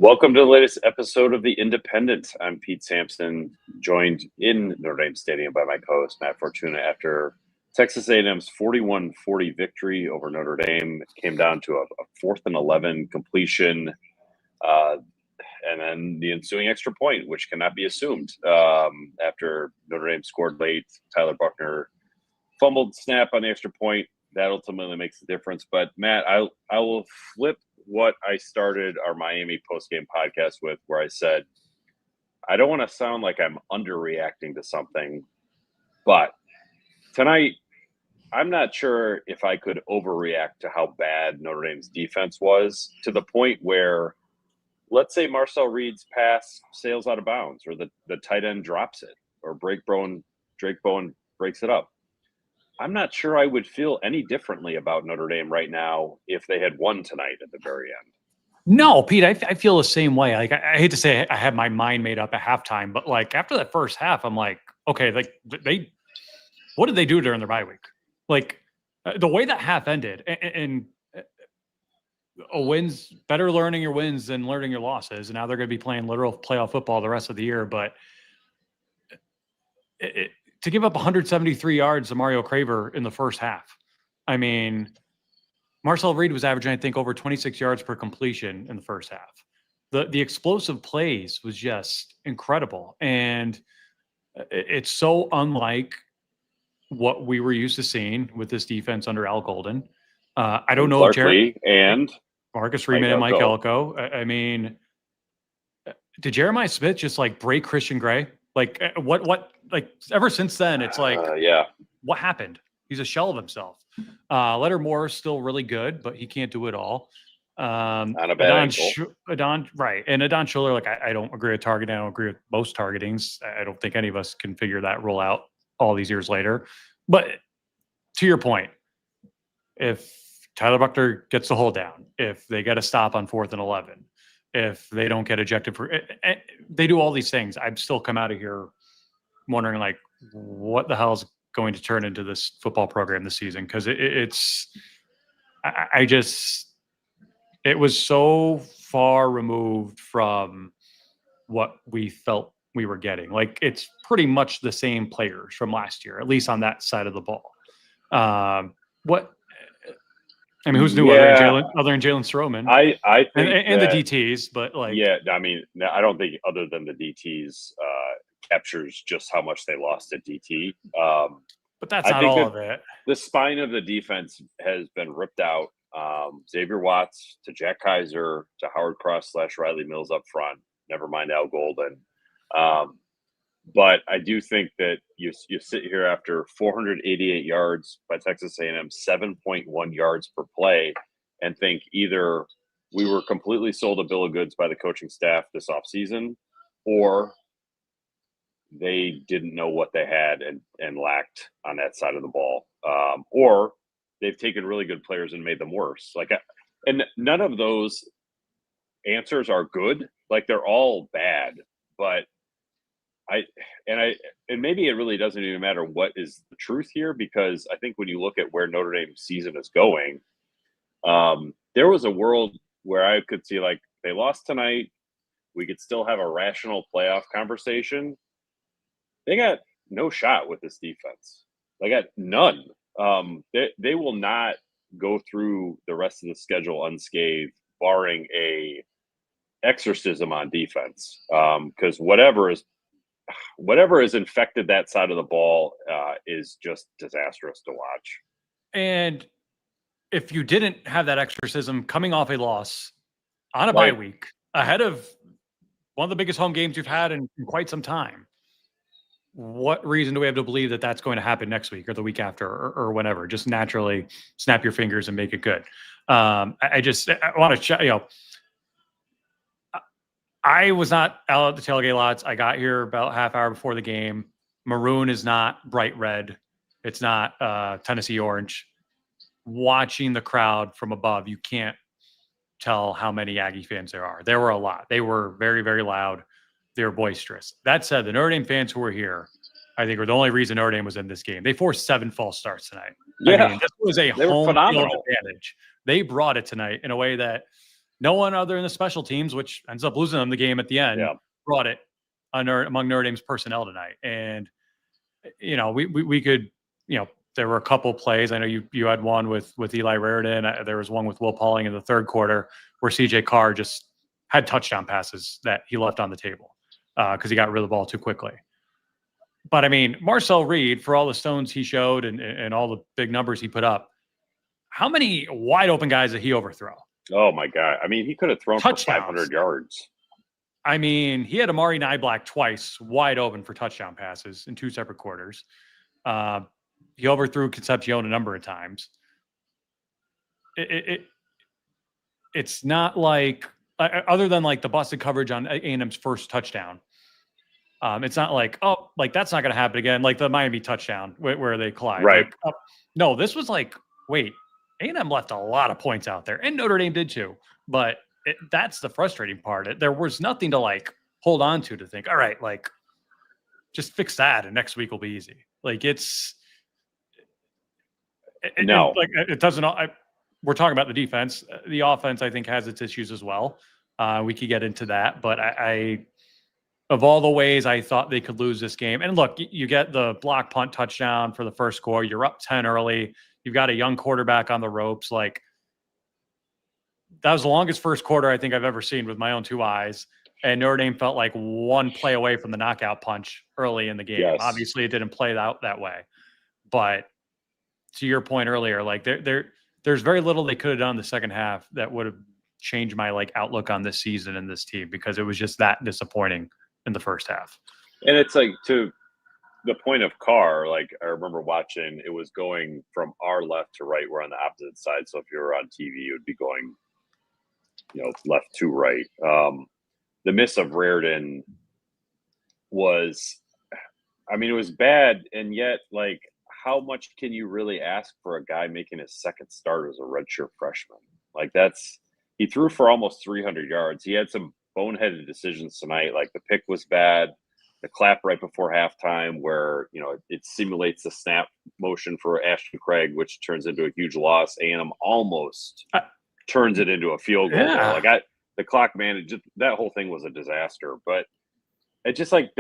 Welcome to the latest episode of The Independent. I'm Pete Sampson, joined in Notre Dame Stadium by my co-host Matt Fortuna after Texas A&M's 41-40 victory over Notre Dame. It came down to a 4th and 11 completion, and then the ensuing extra point, which cannot be assumed. After Notre Dame scored late, Tyler Buckner fumbled snap on the extra point. That ultimately makes the difference. But Matt, I will flip what I started our Miami postgame podcast with, where I said, I don't want to sound like I'm underreacting to something, but tonight, I'm not sure if I could overreact to how bad Notre Dame's defense was, to the point where, let's say Marcel Reed's pass sails out of bounds, or the tight end drops it, or Drake Bowen breaks it up. I'm not sure I would feel any differently about Notre Dame right now if they had won tonight at the very end. No, Pete, I feel the same way. Like, I hate to say I had my mind made up at halftime, but like after that first half, I'm like, okay, like what did they do during their bye week? Like the way that half ended, and a win's better learning your wins than learning your losses. And now they're going to be playing literal playoff football the rest of the year. But to give up 173 yards to Mario Craver in the first half, I mean, Marcel Reed was averaging, I think, over 26 yards per completion in the first half. The explosive plays was just incredible. And it's so unlike what we were used to seeing with this defense under Al Golden. I don't know if Lee and Marcus Freeman and Mike Elko. I mean, did Jeremiah Smith just like break Christian Gray? Like what like ever since then, it's like, what happened? He's a shell of himself. Leonard Moore is still really good, but he can't do it all. On a bad ankle. Right. And Adon Schuller, like I don't agree with targeting. I don't agree with most targetings. I don't think any of us can figure that rule out all these years later. But to your point, if Tyler Buckner gets the hold down, if they get a stop on 4th and 11, if they don't get ejected they do all these things, I'd still come out of here wondering, like, what the hell is going to turn into this football program this season? Because it was so far removed from what we felt we were getting. Like, it's pretty much the same players from last year, at least on that side of the ball. Who's new other than Jalen Stroman? I think and the DTs, but like, I mean, I don't think other than the DTs captures just how much they lost at DT. But that's not all of it. The spine of the defense has been ripped out. Xavier Watts to Jack Kaiser to Howard Cross / Riley Mills up front. Never mind Al Golden. But I do think that you sit here after 488 yards by Texas A&M, 7.1 yards per play, and think either we were completely sold a bill of goods by the coaching staff this offseason, or they didn't know what they had and lacked on that side of the ball, or they've taken really good players and made them worse. And none of those answers are good. Like, they're all bad, but maybe it really doesn't even matter what is the truth here, because I think when you look at where Notre Dame's season is going, there was a world where I could see, like, they lost tonight, we could still have a rational playoff conversation. They got no shot with this defense. They got none. They will not go through the rest of the schedule unscathed, barring a exorcism on defense. Because whatever has infected that side of the ball is just disastrous to watch. And if you didn't have that exorcism coming off a loss on a bye week ahead of one of the biggest home games you've had in quite some time, what reason do we have to believe that that's going to happen next week or the week after or whenever? Just naturally snap your fingers and make it good. I want to check, I was not out at the tailgate lots. I got here about half hour before the game. Maroon is not bright red. It's not Tennessee orange. Watching the crowd from above, you can't tell how many Aggie fans there are. There were a lot. They were very, very loud. They were boisterous. That said, the Notre Dame fans who were here, I think, were the only reason Notre Dame was in this game. They forced 7 false starts tonight. Yeah, this was a home field advantage. They brought it tonight in a way that No one other than the special teams, which ends up losing them the game at the end, brought it among Notre Dame's personnel tonight. And, we could, there were a couple plays. I know you had one with Eli Raridan. There was one with Will Pauling in the third quarter where CJ Carr just had touchdown passes that he left on the table because he got rid of the ball too quickly. But, I mean, Marcel Reed, for all the stones he showed and all the big numbers he put up, how many wide open guys did he overthrow? Oh, my God. I mean, he could have thrown Touchdowns. for 500 yards. I mean, he had Amari Niblack twice wide open for touchdown passes in 2 separate quarters. He overthrew Concepcion a number of times. It's not like, other than like the busted coverage on A&M's first touchdown, it's not like, that's not going to happen again. Like the Miami touchdown where they collide. Right. Like, no, this was like, wait, A&M left a lot of points out there, and Notre Dame did too. But that's the frustrating part. There was nothing to like hold on to think, all right, like just fix that and next week will be easy. Like it doesn't. We're talking about the defense. The offense, I think, has its issues as well. We could get into that, but I of all the ways I thought they could lose this game, and look, you get the block punt touchdown for the first score. You're up 10 early. You've got a young quarterback on the ropes. Like that was the longest first quarter I think I've ever seen with my own 2 eyes. And Notre Dame felt like one play away from the knockout punch early in the game. Yes. Obviously, it didn't play out that way. But to your point earlier, like there's very little they could have done in the second half that would have changed my like outlook on this season and this team, because it was just that disappointing in the first half. And it's like, to the point of Carr, like I remember watching, it was going from our left to right. We're on the opposite side. So if you were on TV, it would be going, left to right. The miss of Raridan was, I mean, it was bad. And yet, like, how much can you really ask for a guy making his second start as a redshirt freshman? Like he threw for almost 300 yards. He had some boneheaded decisions tonight. Like the pick was bad. The clap right before halftime where, it simulates the snap motion for Ashton Craig, which turns into a huge loss. A&M almost turns it into a field goal. Yeah. Like the clock managed, that whole thing was a disaster. But it's just like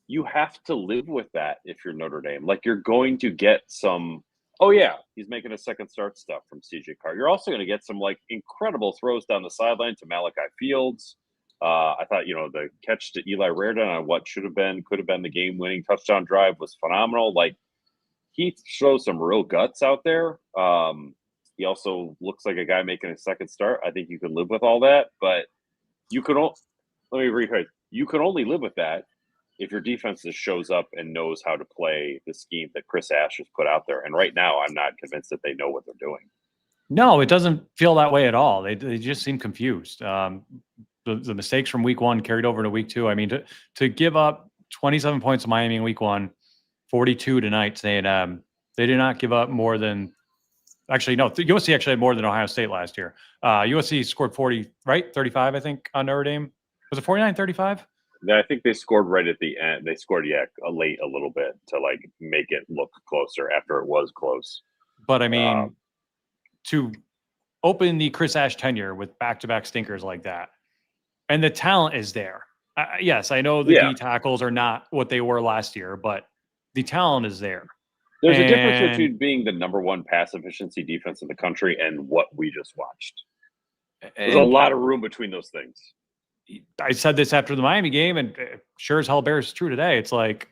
you have to live with that if you're Notre Dame. Like you're going to get some, oh yeah, he's making a second start stuff from CJ Carr. You're also going to get some like incredible throws down the sideline to Malachi Fields. I thought, the catch to Eli Raridan on what could have been the game-winning touchdown drive was phenomenal. Like, he shows some real guts out there. He also looks like a guy making a second start. I think you can live with all that, but let me rephrase. You can only live with that if your defense just shows up and knows how to play the scheme that Chris Ash has put out there. And right now, I'm not convinced that they know what they're doing. No, it doesn't feel that way at all. They just seem confused. The mistakes from week 1 carried over to week 2. I mean, to give up 27 points to Miami in week 1, 42 tonight to A&M, they did not give up more than – actually, no, USC actually had more than Ohio State last year. USC scored 40, right? 35, I think, on Notre Dame. Was it 49-35? I think they scored right at the end. They scored, late a little bit to, like, make it look closer after it was close. But, I mean, to open the Chris Ash tenure with back-to-back stinkers like that, and the talent is there. Yes, I know the D tackles are not what they were last year, but the talent is there. There's a difference between being the number 1 pass efficiency defense in the country and what we just watched. There's a lot of room between those things. I said this after the Miami game, and sure as hell bears true today. It's like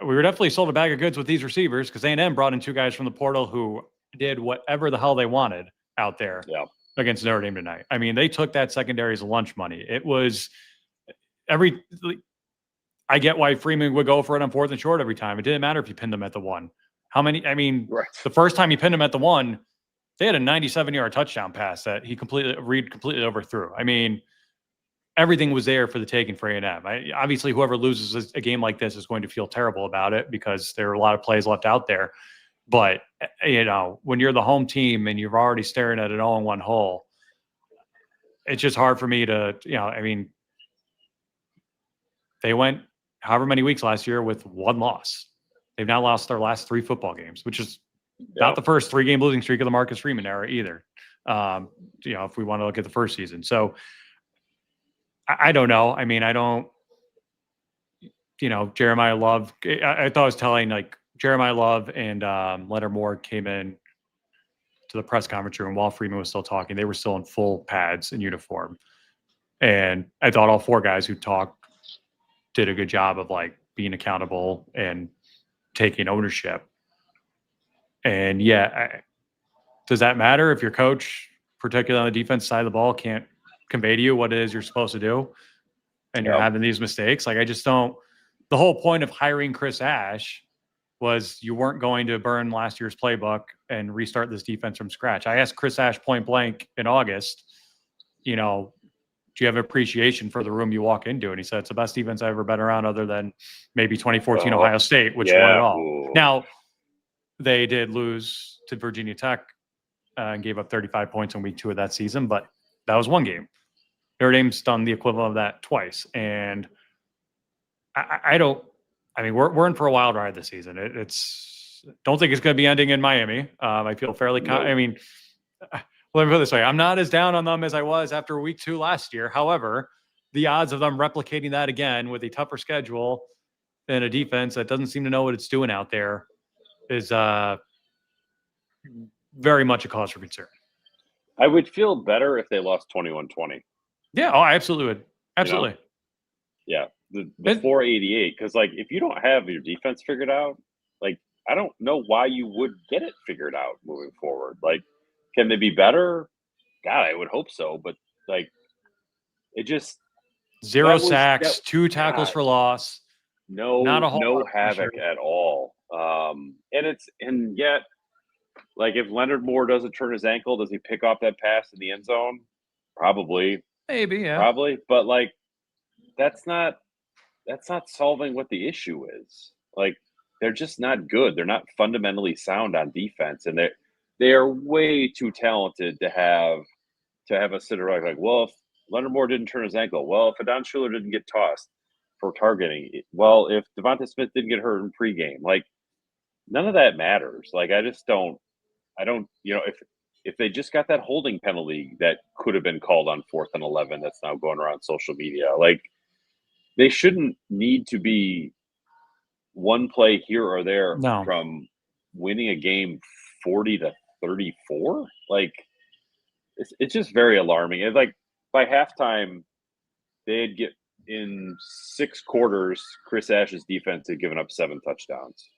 we were definitely sold a bag of goods with these receivers because A&M brought in 2 guys from the portal who did whatever the hell they wanted out there. Yeah. Against Notre Dame tonight. I mean, they took that secondary as lunch money. It was I get why Freeman would go for it on 4th and short every time. It didn't matter if you pinned them at the 1. How many? I mean, right. The first time you pinned them at the 1, they had a 97-yard touchdown pass that Reed completely overthrew. I mean, everything was there for the taking for A&M. Obviously, whoever loses a game like this is going to feel terrible about it because there are a lot of plays left out there. But, when you're the home team and you're already staring at an 0-1 hole, it's just hard for me to, they went however many weeks last year with 1 loss. They've now lost their last 3 football games, which is not the first 3-game losing streak of the Marcus Freeman era either. If we want to look at the first season. So I don't know. I mean, I don't, Jeremiah Love, I thought I was telling, like, Jeremiah Love and Leonard Moore came in to the press conference room while Freeman was still talking. They were still in full pads and uniform. And I thought all four guys who talked did a good job of, like, being accountable and taking ownership. And does that matter if your coach, particularly on the defense side of the ball, can't convey to you what it is you're supposed to do and you're having these mistakes? Like, I just don't. The whole point of hiring Chris Ash was you weren't going to burn last year's playbook and restart this defense from scratch. I asked Chris Ash point blank in August, do you have appreciation for the room you walk into? And he said, it's the best defense I've ever been around, other than maybe 2014 Ohio State, which won it all. Ooh. Now, they did lose to Virginia Tech and gave up 35 points in week 2 of that season, but that was one game. Notre Dame's done the equivalent of that twice. And we're in for a wild ride this season. Don't think it's going to be ending in Miami. I feel fairly let me put it this way. I'm not as down on them as I was after week 2 last year. However, the odds of them replicating that again with a tougher schedule and a defense that doesn't seem to know what it's doing out there is very much a cause for concern. I would feel better if they lost 21-20. Yeah, I absolutely would. Absolutely. Yeah. The 488, because, like, if you don't have your defense figured out, like, I don't know why you would get it figured out moving forward. Like, can they be better? God, I would hope so. But, like, it just 0 sacks, 2 tackles for loss. Not a whole havoc at all. And yet, like, if Leonard Moore doesn't turn his ankle, does he pick off that pass in the end zone? Probably. Maybe, yeah. Probably. But, like, that's not solving what the issue is. Like, they're just not good. They're not fundamentally sound on defense, and they are way too talented to have a sitter like, well, if Leonard Moore didn't turn his ankle, well, if Adon Schuler didn't get tossed for targeting, well, if Devonta Smith didn't get hurt in pregame, like, none of that matters. Like, I don't, if they just got that holding penalty that could have been called on 4th and 11, that's now going around social media, like, they shouldn't need to be one play here or there from winning a game 40-34. Like, it's just very alarming. It's like by halftime, they'd get in 6 quarters, Chris Ash's defense had given up 7 touchdowns.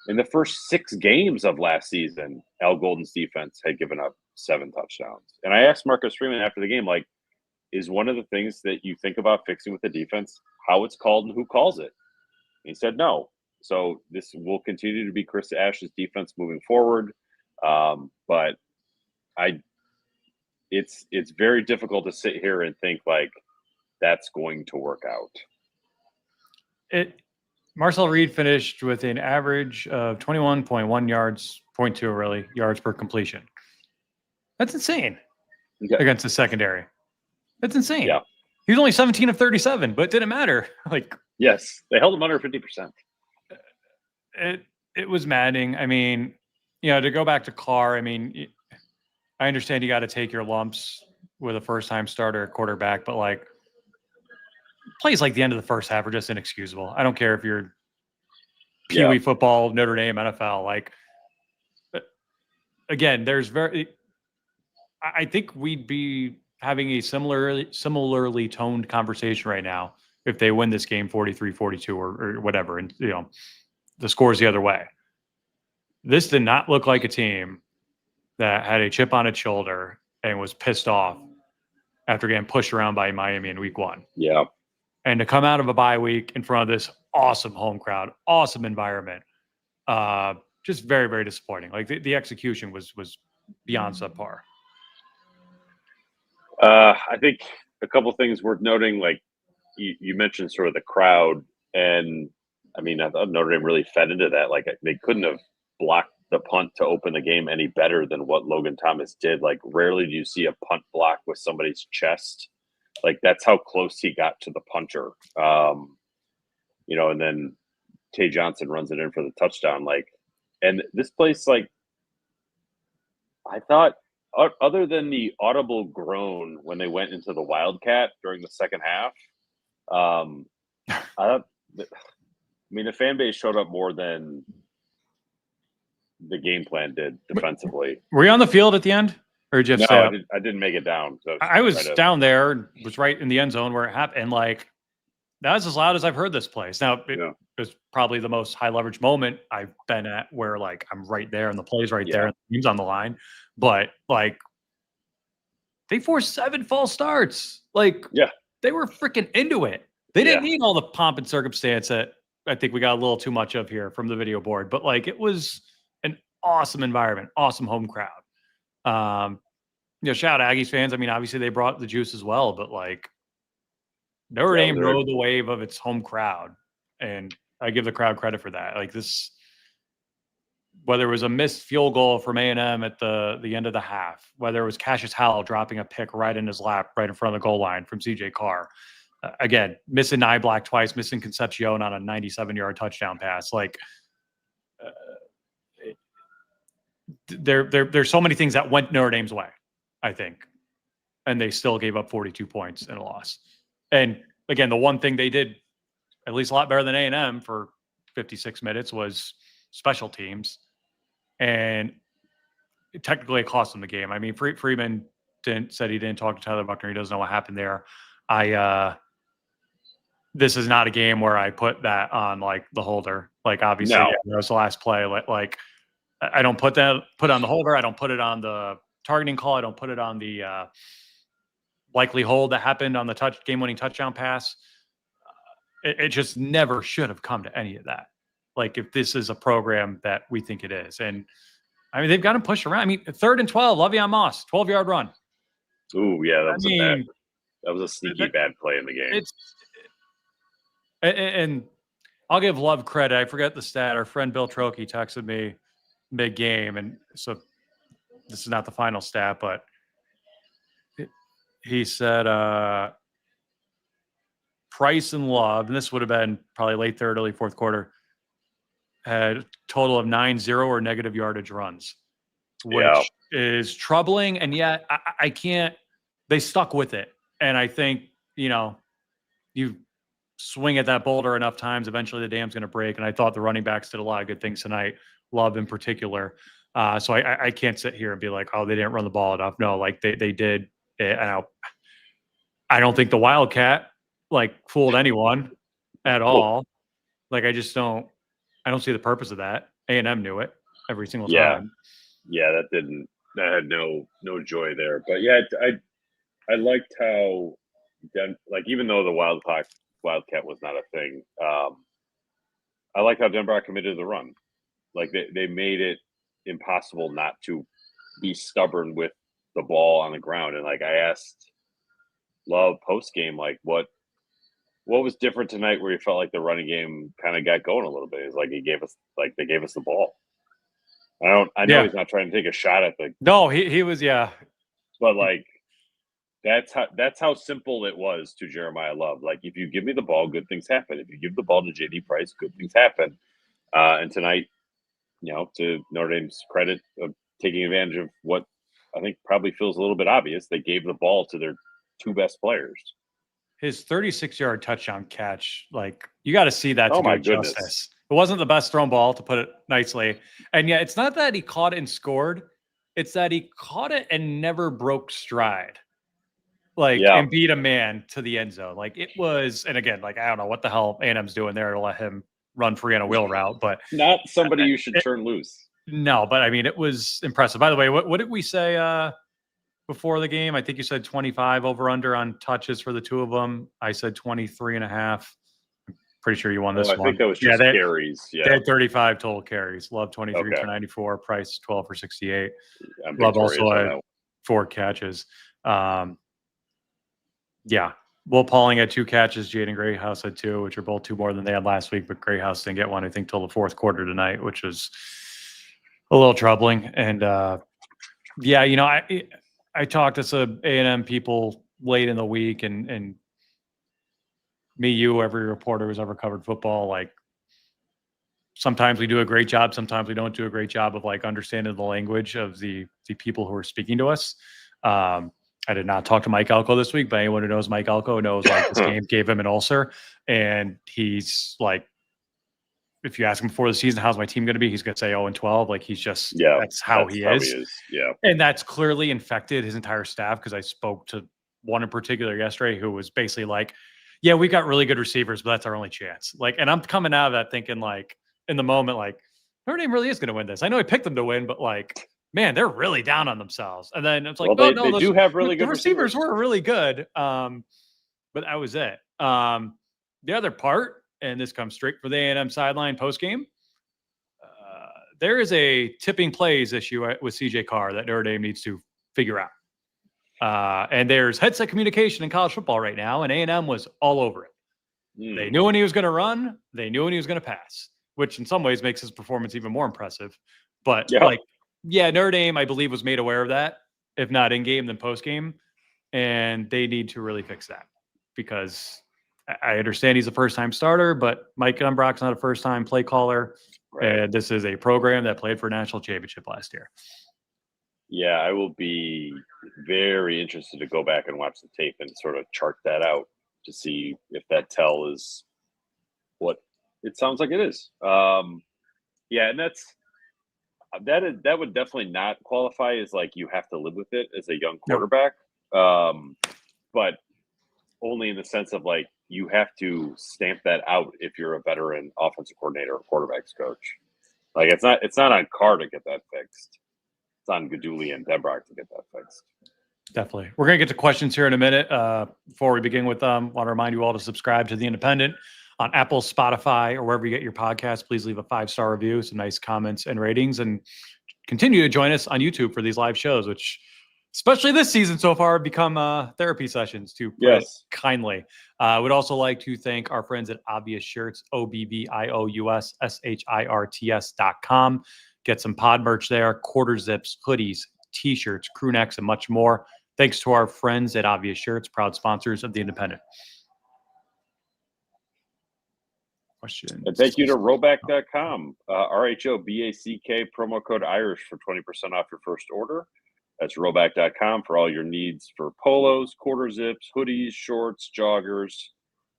In the first 6 games of last season, Al Golden's defense had given up 7 touchdowns. And I asked Marcus Freeman after the game, like, is one of the things that you think about fixing with the defense how it's called and who calls it? And he said no. So this will continue to be Chris Ash's defense moving forward. But it's very difficult to sit here and think like that's going to work out. Marcel Reed finished with an average of 21.1 yards, 0.2 really, yards per completion. That's insane against the secondary. That's insane. Yeah. He was only 17 of 37, but it didn't matter. Like, yes, they held him under 50%. It was maddening. I mean, to go back to Carr, I mean, I understand you got to take your lumps with a first-time starter quarterback, but, like, plays like the end of the first half are just inexcusable. I don't care if you're Pee Wee football, Notre Dame, NFL. Like, again, I think we'd be having a similarly toned conversation right now if they win this game 43-42 or whatever, and the score's the other way. This did not look like a team that had a chip on its shoulder and was pissed off after getting pushed around by Miami in week 1. Yeah. And to come out of a bye week in front of this awesome home crowd, awesome environment, just very, very disappointing. Like, the execution was beyond subpar. I think a couple things worth noting, like you mentioned sort of the crowd, and I mean, I thought Notre Dame really fed into that. Like, they couldn't have blocked the punt to open the game any better than what Logan Thomas did. Like, rarely do you see a punt block with somebody's chest. Like, that's how close he got to the punter. And then Tay Johnson runs it in for the touchdown. Like, and this place, like, I thought other than the audible groan when they went into the Wildcat during the second half, I mean, the fan base showed up more than the game plan did defensively. Were you on the field at the end, or did you have to No, stay up? I didn't make it down. So I was down there, was right in the end zone where it happened, and like that was as loud as I've heard this place. Now it was probably the most high leverage moment I've been at, where like I'm right there and the play's right there and the team's on the line. But like they forced 7 false starts. Like they were freaking into it. They didn't need all the pomp and circumstance that I think we got a little too much of here from the video board. But like it was an awesome environment, awesome home crowd. Shout out Aggies fans. I mean, obviously they brought the juice as well, but like Notre Dame rode the wave of its home crowd, and I give the crowd credit for that. Like this, whether it was a missed field goal from A&M at the end of the half, whether it was Cassius Howell dropping a pick right in his lap, right in front of the goal line from CJ Carr, again, missing Black twice, missing Concepcion on a 97-yard touchdown pass. Like there's so many things that went Notre Dame's way, I think, and they still gave up 42 points in a loss. And again, the one thing they did at least a lot better than A&M for 56 minutes was special teams. And technically it cost them the game. I mean, Freeman said he didn't talk to Tyler Buckner. He doesn't know what happened there. This is not a game where I put that on like the holder. Like obviously that was the last play. Like I don't put on the holder. I don't put it on the targeting call. I don't put it on the likely hold that happened on the game-winning touchdown pass. It just never should have come to any of that. Like if this is a program that we think it is. And I mean, they've got him pushed around. I mean, 3rd and 12, Le'Veon Moss, 12-yard run. Ooh, yeah, that was a sneaky bad play in the game. And I'll give Love credit. I forget the stat. Our friend Bill Trokey texted me mid-game, and so this is not the final stat, but he said Price and Love, and this would have been probably late third, early fourth quarter, had a total of 9 0 or negative yardage runs, which is troubling. And yet I can't, they stuck with it. And I think, you swing at that boulder enough times, eventually the dam's going to break. And I thought the running backs did a lot of good things tonight, Love in particular. So I can't sit here and be like, oh, they didn't run the ball enough. No, like they did. And I don't think the Wildcat fooled anyone at all. Like I don't see the purpose of that. A&M knew it every single time. Yeah, that had no joy there. But yeah, I liked how even though the Wildcat was not a thing, I like how Denver committed to the run. Like they made it impossible not to be stubborn with the ball on the ground. And like I asked Love post game, like what was different tonight where you felt like the running game kind of got going a little bit? It's like they gave us the ball. I know he's not trying to take a shot at No, he was, but like that's how simple it was to Jeremiah Love. Like if you give me the ball, good things happen. If you give the ball to JD Price, good things happen. And tonight, to Notre Dame's credit of taking advantage of what I think probably feels a little bit obvious, they gave the ball to their 2 best players. His 36-yard touchdown catch, you got to see that to do justice. It wasn't the best thrown ball, to put it nicely. And yeah, it's not that he caught it and scored. It's that he caught it and never broke stride. And beat a man to the end zone. It was, and again, I don't know what the hell A&M's doing there to let him run free on a wheel route, but not somebody you should turn loose. No, but I mean, it was impressive. By the way, what did we say before the game? I think you said 25 over under on touches for the 2 of them. I said 23 and a half. I'm pretty sure you won this one. I think that was just carries. They had 35 total carries. Love 23 for 94. Price 12 for 68. Love also had 4 catches. Will Pauling had 2 catches. Jaden Grayhouse had 2, which are both 2 more than they had last week. But Grayhouse didn't get one, I think, till the 4th quarter tonight, which was a little troubling. And I talked to some A&M people late in the week, and me, you, every reporter who's ever covered football, sometimes we do a great job. Sometimes we don't do a great job of like understanding the language of the people who are speaking to us. I did not talk to Mike Elko this week, but anyone who knows Mike Elko knows like this game gave him an ulcer, and he's like, if you ask him before the season, how's my team going to be? He's going to say 0-12. Like he's just, that's how he is. Yeah. And that's clearly infected his entire staff. Cause I spoke to one in particular yesterday who was basically like, yeah, we got really good receivers, but that's our only chance. Like, and I'm coming out of that thinking like in the moment, like Notre Dame really is going to win this. I know I picked them to win, but like, man, they're really down on themselves. And then it's like, well, they do have really good receivers. Were really good. But that was it. The other part, and this comes straight for the A&M sideline post-game, there is a tipping plays issue with CJ Carr that Notre Dame needs to figure out. And there's headset communication in college football right now, and A&M was all over it. They knew when he was going to run. They knew when he was going to pass, which in some ways makes his performance even more impressive. But Notre Dame, I believe, was made aware of that, if not in-game, then post-game. And they need to really fix that because I understand he's a first-time starter, but Mike Umbrock's not a first-time play caller. Right. And this is a program that played for a national championship last year. Yeah, I will be very interested to go back and watch the tape and sort of chart that out to see if that tell is what it sounds like it is. Yeah, and that would definitely not qualify as like you have to live with it as a young quarterback. But only in the sense of like you have to stamp that out if you're a veteran offensive coordinator or quarterbacks coach. Like it's not on Carr to get that fixed. It's on Gaduli and Debrock to get that fixed. Definitely. We're going to get to questions here in a minute. Before we begin with them, I want to remind you all to subscribe to The Independent on Apple, Spotify, or wherever you get your podcasts. Please leave a 5-star review, some nice comments and ratings, and continue to join us on YouTube for these live shows, which especially this season so far, become therapy sessions, to put it kindly. Would also like to thank our friends at Obvious Shirts, OBVIOUSSHIRTS.com. Get some pod merch there, quarter zips, hoodies, T-shirts, crew necks, and much more. Thanks to our friends at Obvious Shirts, proud sponsors of The Independent. Questions? And thank you to Roback.com, RHOBACK, promo code Irish for 20% off your first order. That's Roback.com for all your needs for polos, quarter zips, hoodies, shorts, joggers,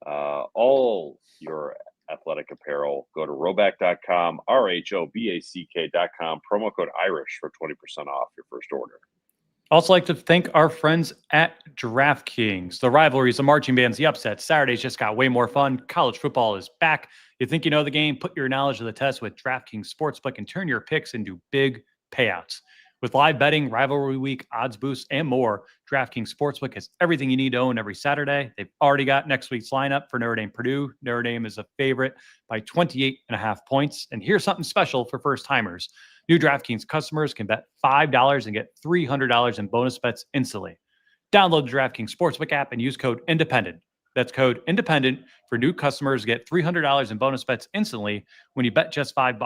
all your athletic apparel. Go to Roback.com, RHOBACK.com, promo code Irish for 20% off your first order. Also like to thank our friends at DraftKings. The rivalries, the marching bands, the upsets. Saturdays just got way more fun. College football is back. You think you know the game? Put your knowledge to the test with DraftKings Sportsbook and turn your picks into big payouts. With live betting, rivalry week, odds boosts, and more, DraftKings Sportsbook has everything you need to own every Saturday. They've already got next week's lineup for Notre Dame Purdue. Notre Dame is a favorite by 28.5 points. And here's something special for first-timers. New DraftKings customers can bet $5 and get $300 in bonus bets instantly. Download the DraftKings Sportsbook app and use code INDEPENDENT. That's code INDEPENDENT for new customers. Get $300 in bonus bets instantly when you bet just $5.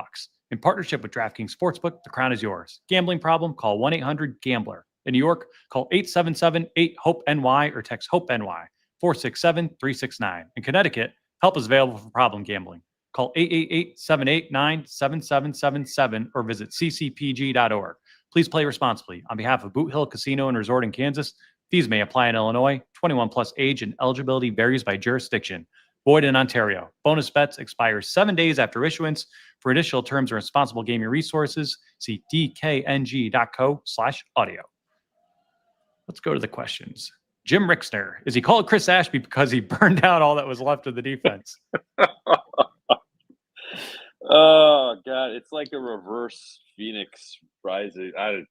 In partnership with DraftKings Sportsbook, the crown is yours. Gambling problem? Call 1-800-GAMBLER. In New York, call 877-8-HOPE-NY or text HOPE-NY 467-369. In Connecticut, help is available for problem gambling. Call 888-789-7777 or visit ccpg.org. Please play responsibly. On behalf of Boot Hill Casino and Resort in Kansas, fees may apply in Illinois. 21 plus age and eligibility varies by jurisdiction. Void in Ontario. Bonus bets expire 7 days after issuance. For additional terms and responsible gaming resources, see dkng.co/audio. Let's go to the questions. Jim Rixner. Is he called Chris Ashby because he burned out all that was left of the defense? Oh, God. It's like a reverse Phoenix Rising. I don't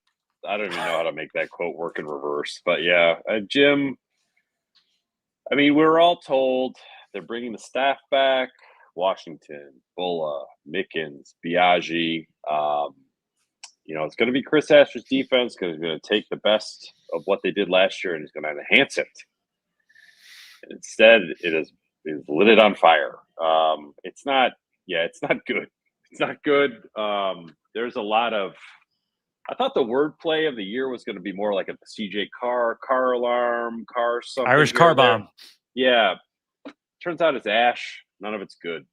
even know how to make that quote work in reverse. But, yeah, Jim, I mean, we were all told they're bringing the staff back. Washington, Bulla, Mickens, Biaggi. It's going to be Chris Ashby's defense because he's going to take the best of what they did last year and he's going to enhance it. Instead, it lit it on fire. It's not good. It's not good. There's a lot of – I thought the wordplay of the year was going to be more like a CJ Carr, car alarm, car something. Irish car bomb. Yeah. Turns out it's ash. None of it's good.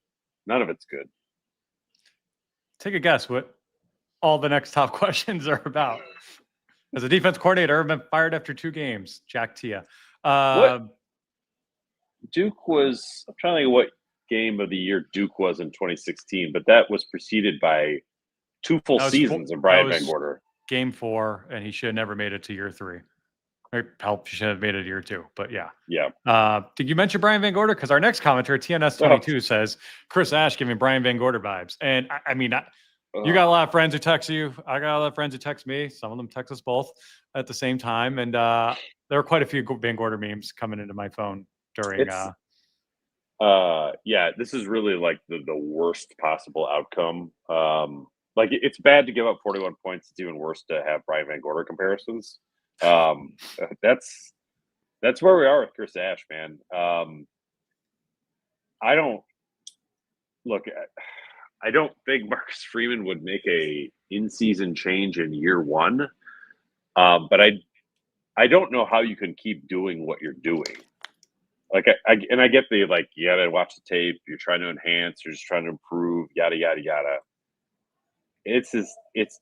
Take a guess what all the next top questions are about. As a defense coordinator, I've been fired after 2 games. Jack Tia. What Duke was? I'm trying to think of what game of the year Duke was in 2016, but that was preceded by 2 full seasons of Brian Van Gorder. Game 4, and he should have never made it to year 3. Or help, should have made it year 2, but yeah. Yeah. Did you mention Brian Van Gorder? Because our next commenter, TNS22, says Chris Ash giving Brian Van Gorder vibes. And I mean, you got a lot of friends who text you. I got a lot of friends who text me. Some of them text us both at the same time. And there were quite a few Van Gorder memes coming into my phone during. Yeah, this is really like the worst possible outcome. Like it's bad to give up 41 points. It's even worse to have Brian Van Gorder comparisons. That's where we are with Chris Ash, man. I don't think Marcus Freeman would make a in-season change in year 1. But I don't know how you can keep doing what you're doing. Like I get the like you gotta watch the tape. You're trying to enhance. You're just trying to improve. Yada yada yada. It's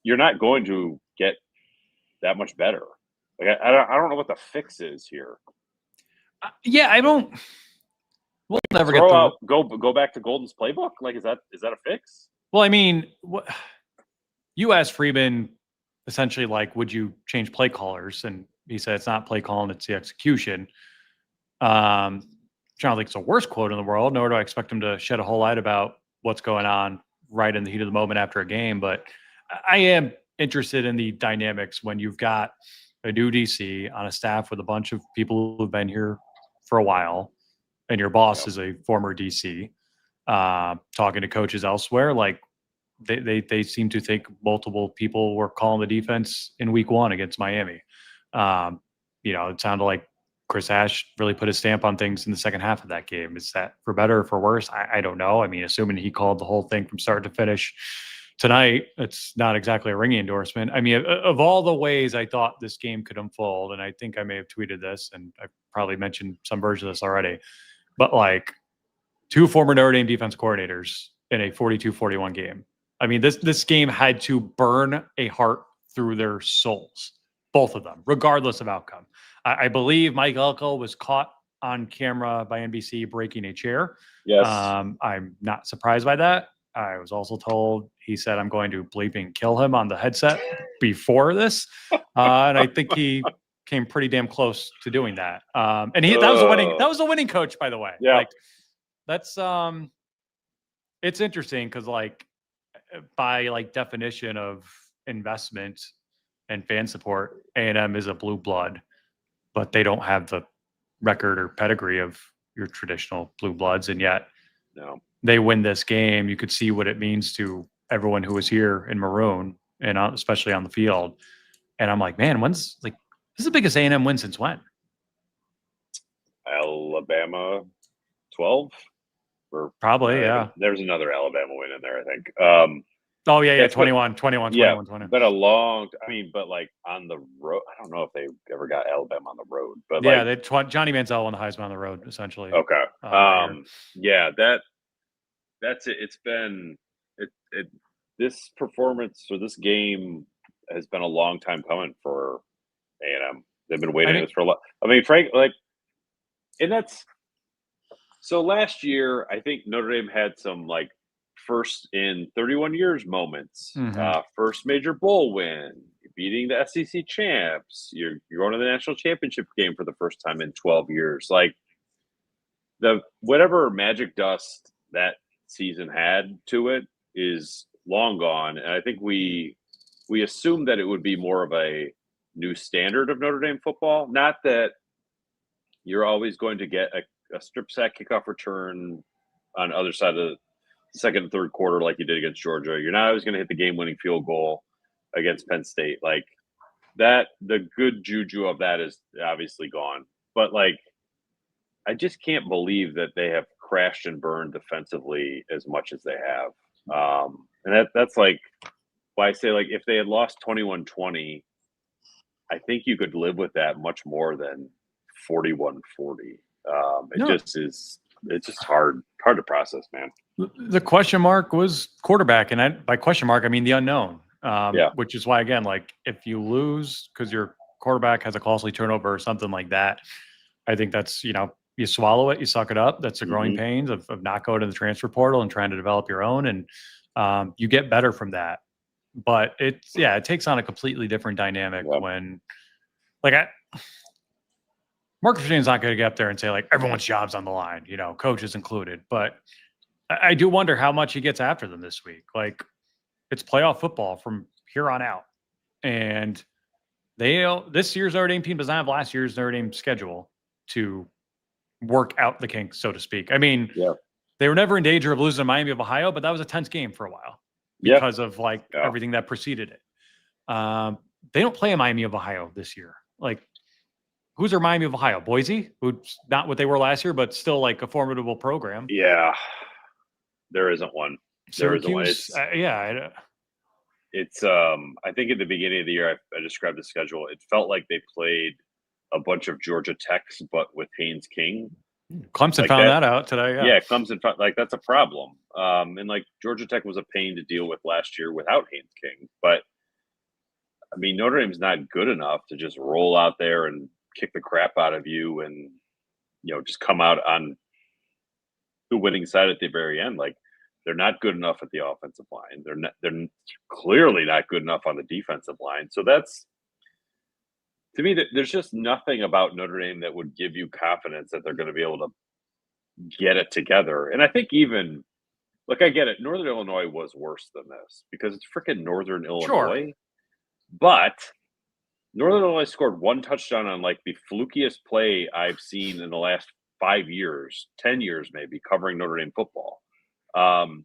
you're not going to get that much better. Like I don't know what the fix is here. Yeah, I don't. We'll never go back to Golden's playbook. Like is that a fix? Well, I mean, you asked Freeman essentially like, would you change play callers? And he said it's not play calling, it's the execution. I don't think it's the worst quote in the world, nor do I expect him to shed a whole lot about what's going on right in the heat of the moment after a game. But I am interested in the dynamics when you've got a new DC on a staff with a bunch of people who've been here for a while, and your boss is a former DC, talking to coaches elsewhere. Like they seem to think multiple people were calling the defense in week 1 against Miami. It sounded like Chris Ash really put his stamp on things in the second half of that game. Is that for better or for worse? I don't know. I mean, assuming he called the whole thing from start to finish tonight, it's not exactly a ringing endorsement. I mean, of all the ways I thought this game could unfold, and I think I may have tweeted this, and I probably mentioned some version of this already, but like 2 former Notre Dame defense coordinators in a 42-41 game. I mean, this game had to burn a heart through their souls, both of them, regardless of outcome. I believe Mike Elko was caught on camera by NBC breaking a chair. Yes. I'm not surprised by that. I was also told he said, I'm going to bleeping kill him on the headset before this. And I think he came pretty damn close to doing that. And that was a winning coach, by the way. Yeah. Like that's it's interesting because like by like definition of investment and fan support, A&M is a blue blood, but they don't have the record or pedigree of your traditional blue bloods. And yet they win this game. You could see what it means to everyone who was here in maroon and especially on the field. And I'm like, man, this is the biggest A&M win since when? Alabama 12? Or probably, yeah. There's another Alabama win in there, I think. 21. But a long, but like on the road, I don't know if they ever got Alabama on the road, but yeah, Johnny Manziel won the Heisman on the road, essentially. Okay. That's it. It's been this performance or this game has been a long time coming for A&M. They've been waiting this for a lot. I mean, Frank, and that's so last year. I think Notre Dame had some like first in 31 years moments. Mm-hmm. First major bowl win, beating the SEC champs. You're going to the national championship game for the first time in 12 years. Like the whatever magic dust that season had to it is long gone, and I think we assumed that it would be more of a new standard of Notre Dame football. Not that you're always going to get a strip sack kickoff return on the other side of the second and third quarter like you did against Georgia. You're not always going to hit the game-winning field goal against Penn State. Like that, the good juju of that is obviously gone. But like, I just can't believe that they have crashed and burned defensively as much as they have. And that's like why I say, like, if they had lost 21-20, I think you could live with that much more than 41-40. Just is it's just hard to process, man. The question mark was quarterback, and by question mark I mean the unknown. Yeah. Which is why, again, like if you lose because your quarterback has a costly turnover or something like that, I think that's, you swallow it, you suck it up. That's the growing pains of not going to the transfer portal and trying to develop your own, and you get better from that. But it takes on a completely different dynamic when, like, Marcus Virginia's not going to get up there and say, like, everyone's job's on the line, coaches included. But I do wonder how much he gets after them this week. Like, it's playoff football from here on out. And this year's Notre Dame team does not have last year's Notre Dame schedule to work out the kinks, so to speak. I mean, they were never in danger of losing to Miami of Ohio, but that was a tense game for a while because of everything that preceded it. They don't play a Miami of Ohio this year. Like, who's their Miami of Ohio? Boise, who's not what they were last year, but still like a formidable program. Yeah, there isn't one. Syracuse, It's I think at the beginning of the year, I described the schedule. It felt like they played a bunch of Georgia Techs, but with Haynes King. Clemson found that out today. Yeah, Clemson, that's a problem. And like Georgia Tech was a pain to deal with last year without Haynes King. But I mean, Notre Dame's not good enough to just roll out there and kick the crap out of you and, just come out on the winning side at the very end. Like, they're not good enough at the offensive line. They're clearly not good enough on the defensive line. So that's, to me, there's just nothing about Notre Dame that would give you confidence that they're going to be able to get it together. And I think even, look, I get it. Northern Illinois was worse than this because it's freaking Northern Illinois. Sure. But Northern Illinois scored one touchdown on like the flukiest play I've seen in the last 5 years, 10 years maybe, covering Notre Dame football. And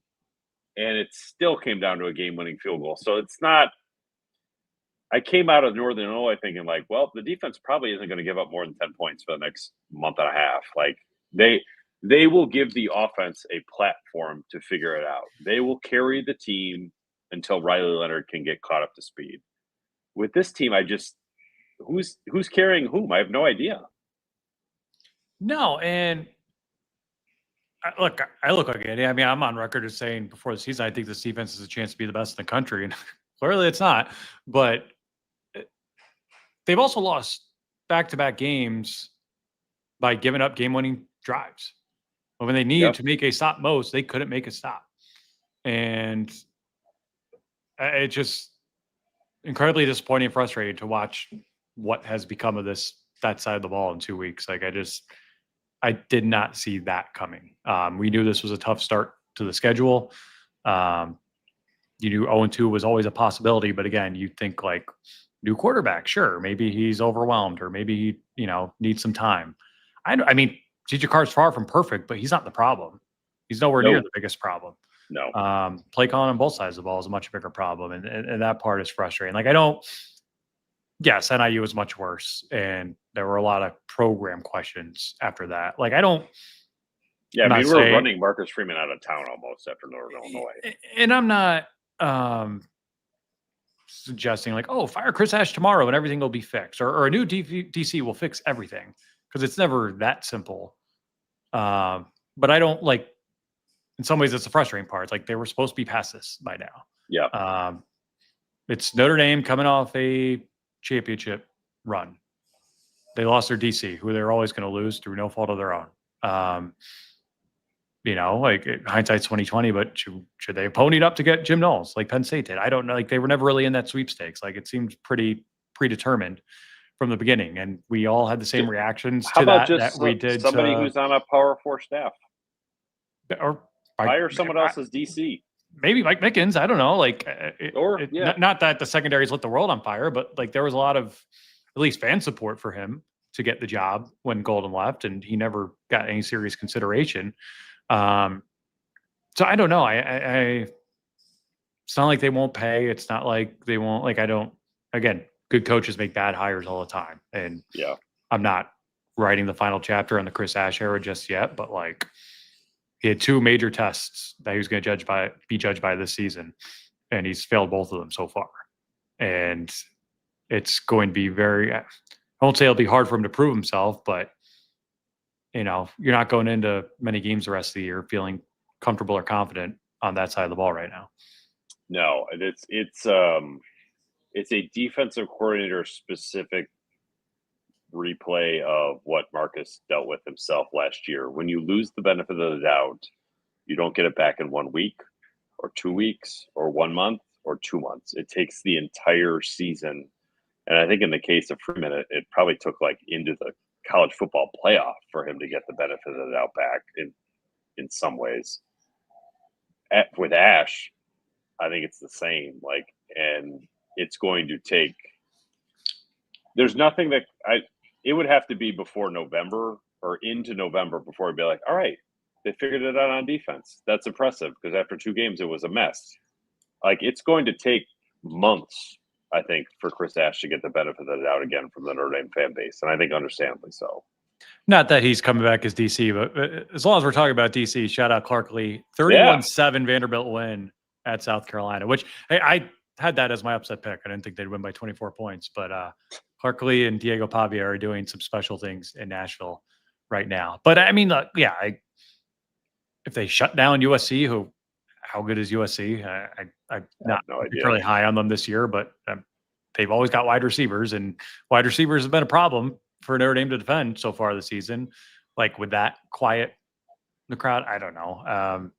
it still came down to a game-winning field goal. So it's not – I came out of Northern Illinois thinking like, well, the defense probably isn't going to give up more than 10 points for the next month and a half. Like, they will give the offense a platform to figure it out. They will carry the team until Riley Leonard can get caught up to speed. With this team, who's carrying whom? I have no idea. No, and I look like it. I mean, I'm on record as saying before the season, I think this defense has a chance to be the best in the country, and clearly it's not. But they've also lost back-to-back games by giving up game-winning drives. But when they needed to make a stop most, they couldn't make a stop. And it's just incredibly disappointing and frustrating to watch what has become of that side of the ball in 2 weeks. Like, I did not see that coming. We knew this was a tough start to the schedule. You knew 0-2 was always a possibility, but again, you think like new quarterback, sure, maybe he's overwhelmed or maybe he, needs some time. I mean, CJ Carr is far from perfect, but he's not the problem. He's nowhere near the biggest problem. No. Play calling on both sides of the ball is a much bigger problem, and that part is frustrating. Like, yes, NIU was much worse, and there were a lot of program questions after that. Like, I don't. Yeah, I mean, we're running Marcus Freeman out of town almost after Northern Illinois. And I'm not suggesting like, oh, fire Chris Ash tomorrow and everything will be fixed, or a new DC will fix everything, because it's never that simple. But I don't like. In some ways, it's the frustrating part. It's like they were supposed to be past this by now. Yeah. It's Notre Dame coming off a championship run. They lost their DC, who they're always going to lose through no fault of their own. Like hindsight's 2020, but should they have ponied up to get Jim Knowles like Penn State did? I don't know. Like, they were never really in that sweepstakes. Like, it seemed pretty predetermined from the beginning, and we all had the same reactions to that we did. Somebody who's on a Power 4 staff, or hire someone else as DC. Maybe Mike Mickens. I don't know. Like, not that the secondaries lit the world on fire, but like there was a lot of at least fan support for him to get the job when Golden left, and he never got any serious consideration. So I don't know. It's not like they won't pay. It's not like they won't. Like, again, good coaches make bad hires all the time, and I'm not writing the final chapter on the Chris Ash era just yet, but like, he had two major tests that he was going to be judged by this season, and he's failed both of them so far. And it's going to be I won't say it'll be hard for him to prove himself, but you're not going into many games the rest of the year feeling comfortable or confident on that side of the ball right now. No, it's a defensive coordinator specific replay of what Marcus dealt with himself last year. When you lose the benefit of the doubt, you don't get it back in 1 week or 2 weeks or 1 month or 2 months. It takes the entire season. And I think in the case of Freeman, it probably took into the college football playoff for him to get the benefit of the doubt back in some ways. With Ash, I think it's the same. And it's going to take. There's nothing that it would have to be before November or into November before I'd be like, all right, they figured it out on defense. That's impressive because after 2 games, it was a mess. It's going to take months, I think, for Chris Ash to get the benefit of the doubt again from the Notre Dame fan base. And I think understandably so. Not that he's coming back as DC, but as long as we're talking about DC, shout out Clark Lee, 31-7 Vanderbilt win at South Carolina, which I had that as my upset pick. I didn't think they'd win by 24 points, but Clark Lee and Diego Pavia are doing some special things in Nashville right now. But I mean, if they shut down USC, how good is USC? I'm not really high on them this year, but they've always got wide receivers, and wide receivers have been a problem for Notre Dame to defend so far this season. With that quiet in the crowd, I don't know.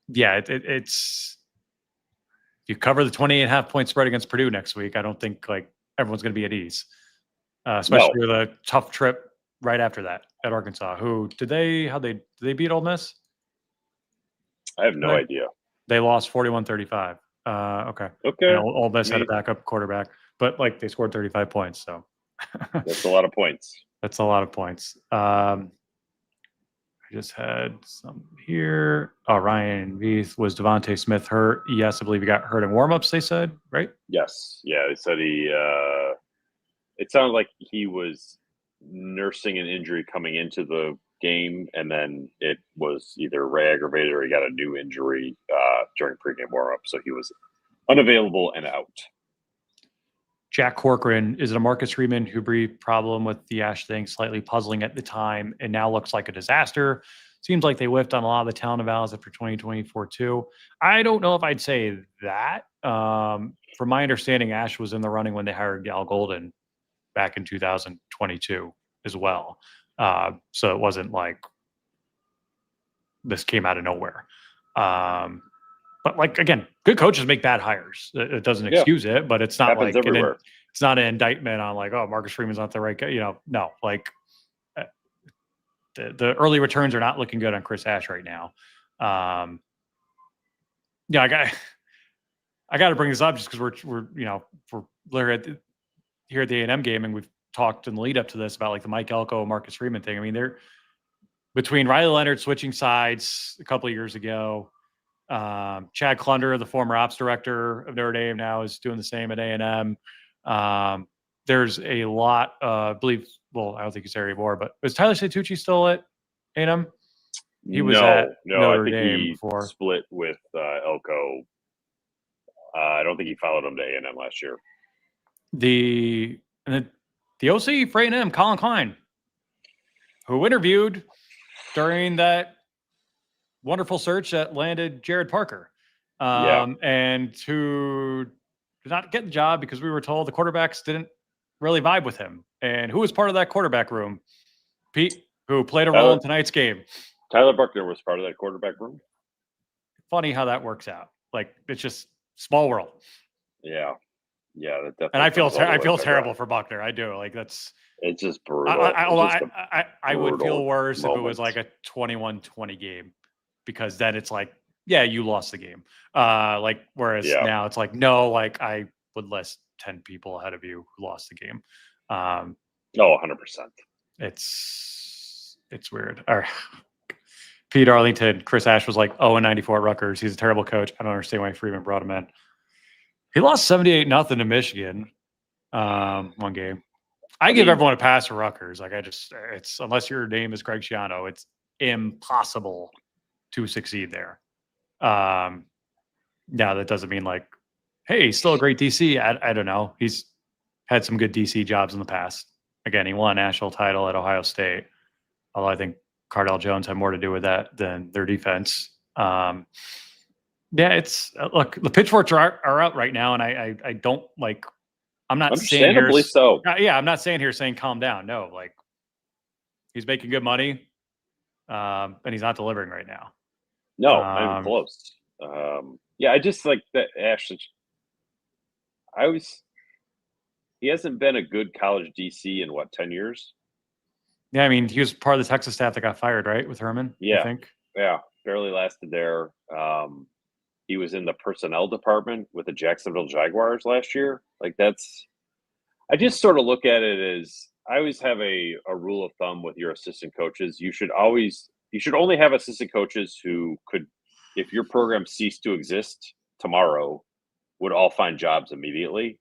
It's if you cover the 28.5 point spread against Purdue next week, I don't think everyone's going to be at ease, especially with a tough trip right after that at Arkansas. Did they beat Ole Miss? I have no idea. They lost 41-35. Okay. Ole Miss had a backup quarterback, but they scored 35 points. So that's a lot of points. That's a lot of points. I just had some here. Oh, Ryan Veith, was Devontae Smith hurt? Yes, I believe he got hurt in warmups, they said, right? Yes. Yeah, they said it sounded like he was nursing an injury coming into the game, and then it was either re-aggravated or he got a new injury during pregame warmup, so he was unavailable and out. Jack Corcoran, is it a Marcus Freeman who breathed problem with the Ash thing, slightly puzzling at the time, and now looks like a disaster? Seems like they whiffed on a lot of the talent evals after 2024 too. I don't know if I'd say that. From my understanding, Ash was in the running when they hired Gal Golden back in 2022 as well. So it wasn't like this came out of nowhere. But again, good coaches make bad hires. It doesn't excuse it, but it's not it's not an indictment on Marcus Freeman's not the right guy. No, the early returns are not looking good on Chris Ash right now. I got to bring this up just because we're here at the A&M game, and we've talked in the lead up to this about the Mike Elko, Marcus Freeman thing. I mean, they're between Riley Leonard switching sides a couple of years ago. Chad Klunder, the former ops director of Notre Dame, now is doing the same at A&M. There's a lot, I believe, I don't think he's there anymore, but was Tyler Santucci still at A&M? He was at Notre Dame before. Split with Elko. I don't think he followed him to A&M last year. The OC for A&M, Colin Klein, who interviewed during that wonderful search that landed Jared Parker, and who did not get the job because we were told the quarterbacks didn't really vibe with him. And who was part of that quarterback room? Pete, who played a role in tonight's game. Tyler Buckner was part of that quarterback room. Funny how that works out. It's just small world. Yeah. Yeah, that definitely. And I feel terrible for Buckner. I do. It's just brutal. I would feel worse if it was a 21-20 game, because then it's you lost the game. Whereas now it's no, I would list 10 people ahead of you who lost the game. 100%. It's weird. All right. Pete Arlington, Chris Ash was 0-94 at Rutgers. He's a terrible coach. I don't understand why Freeman brought him in. He lost 78-0 to Michigan one game. I give everyone a pass for Rutgers. It's unless your name is Greg Schiano, it's impossible to succeed there. Now that doesn't mean hey, he's still a great DC. I don't know. He's had some good DC jobs in the past. Again, he won a national title at Ohio State. Although I think Cardell Jones had more to do with that than their defense. It's look, the pitchforks are out right now, and I don't like. I'm not saying here. Understandably so. I'm not saying here saying calm down. No, like he's making good money, and he's not delivering right now. No, not even close. I just like that Ashley. He hasn't been a good college DC in 10 years? Yeah, I mean, he was part of the Texas staff that got fired, right, with Herman? Yeah. I think. Yeah, barely lasted there. He was in the personnel department with the Jacksonville Jaguars last year. Like I just sort of look at it as I always have a rule of thumb with your assistant coaches. You should only have assistant coaches who could, if your program ceased to exist tomorrow, would all find jobs immediately.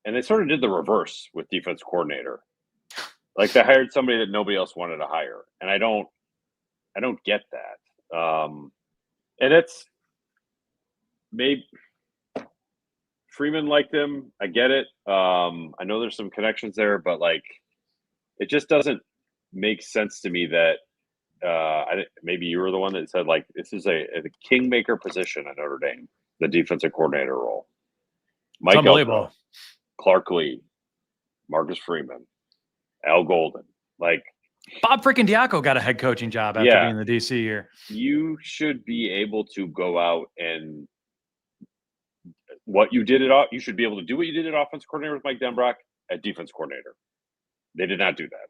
And they sort of did the reverse with defense coordinator. Like they hired somebody that nobody else wanted to hire. And I don't get that. And it's maybe Freeman liked him. I get it. I know there's some connections there, but like it just doesn't make sense to me that maybe you were the one that said like this is a kingmaker position at Notre Dame, the defensive coordinator role. Mike Elko, Clark Lee, Marcus Freeman, Al Golden, like Bob freaking Diaco got a head coaching job after being the DC here. You should be able to go out and you should be able to do what you did at offensive coordinator with Mike Denbrock at defense coordinator. They did not do that.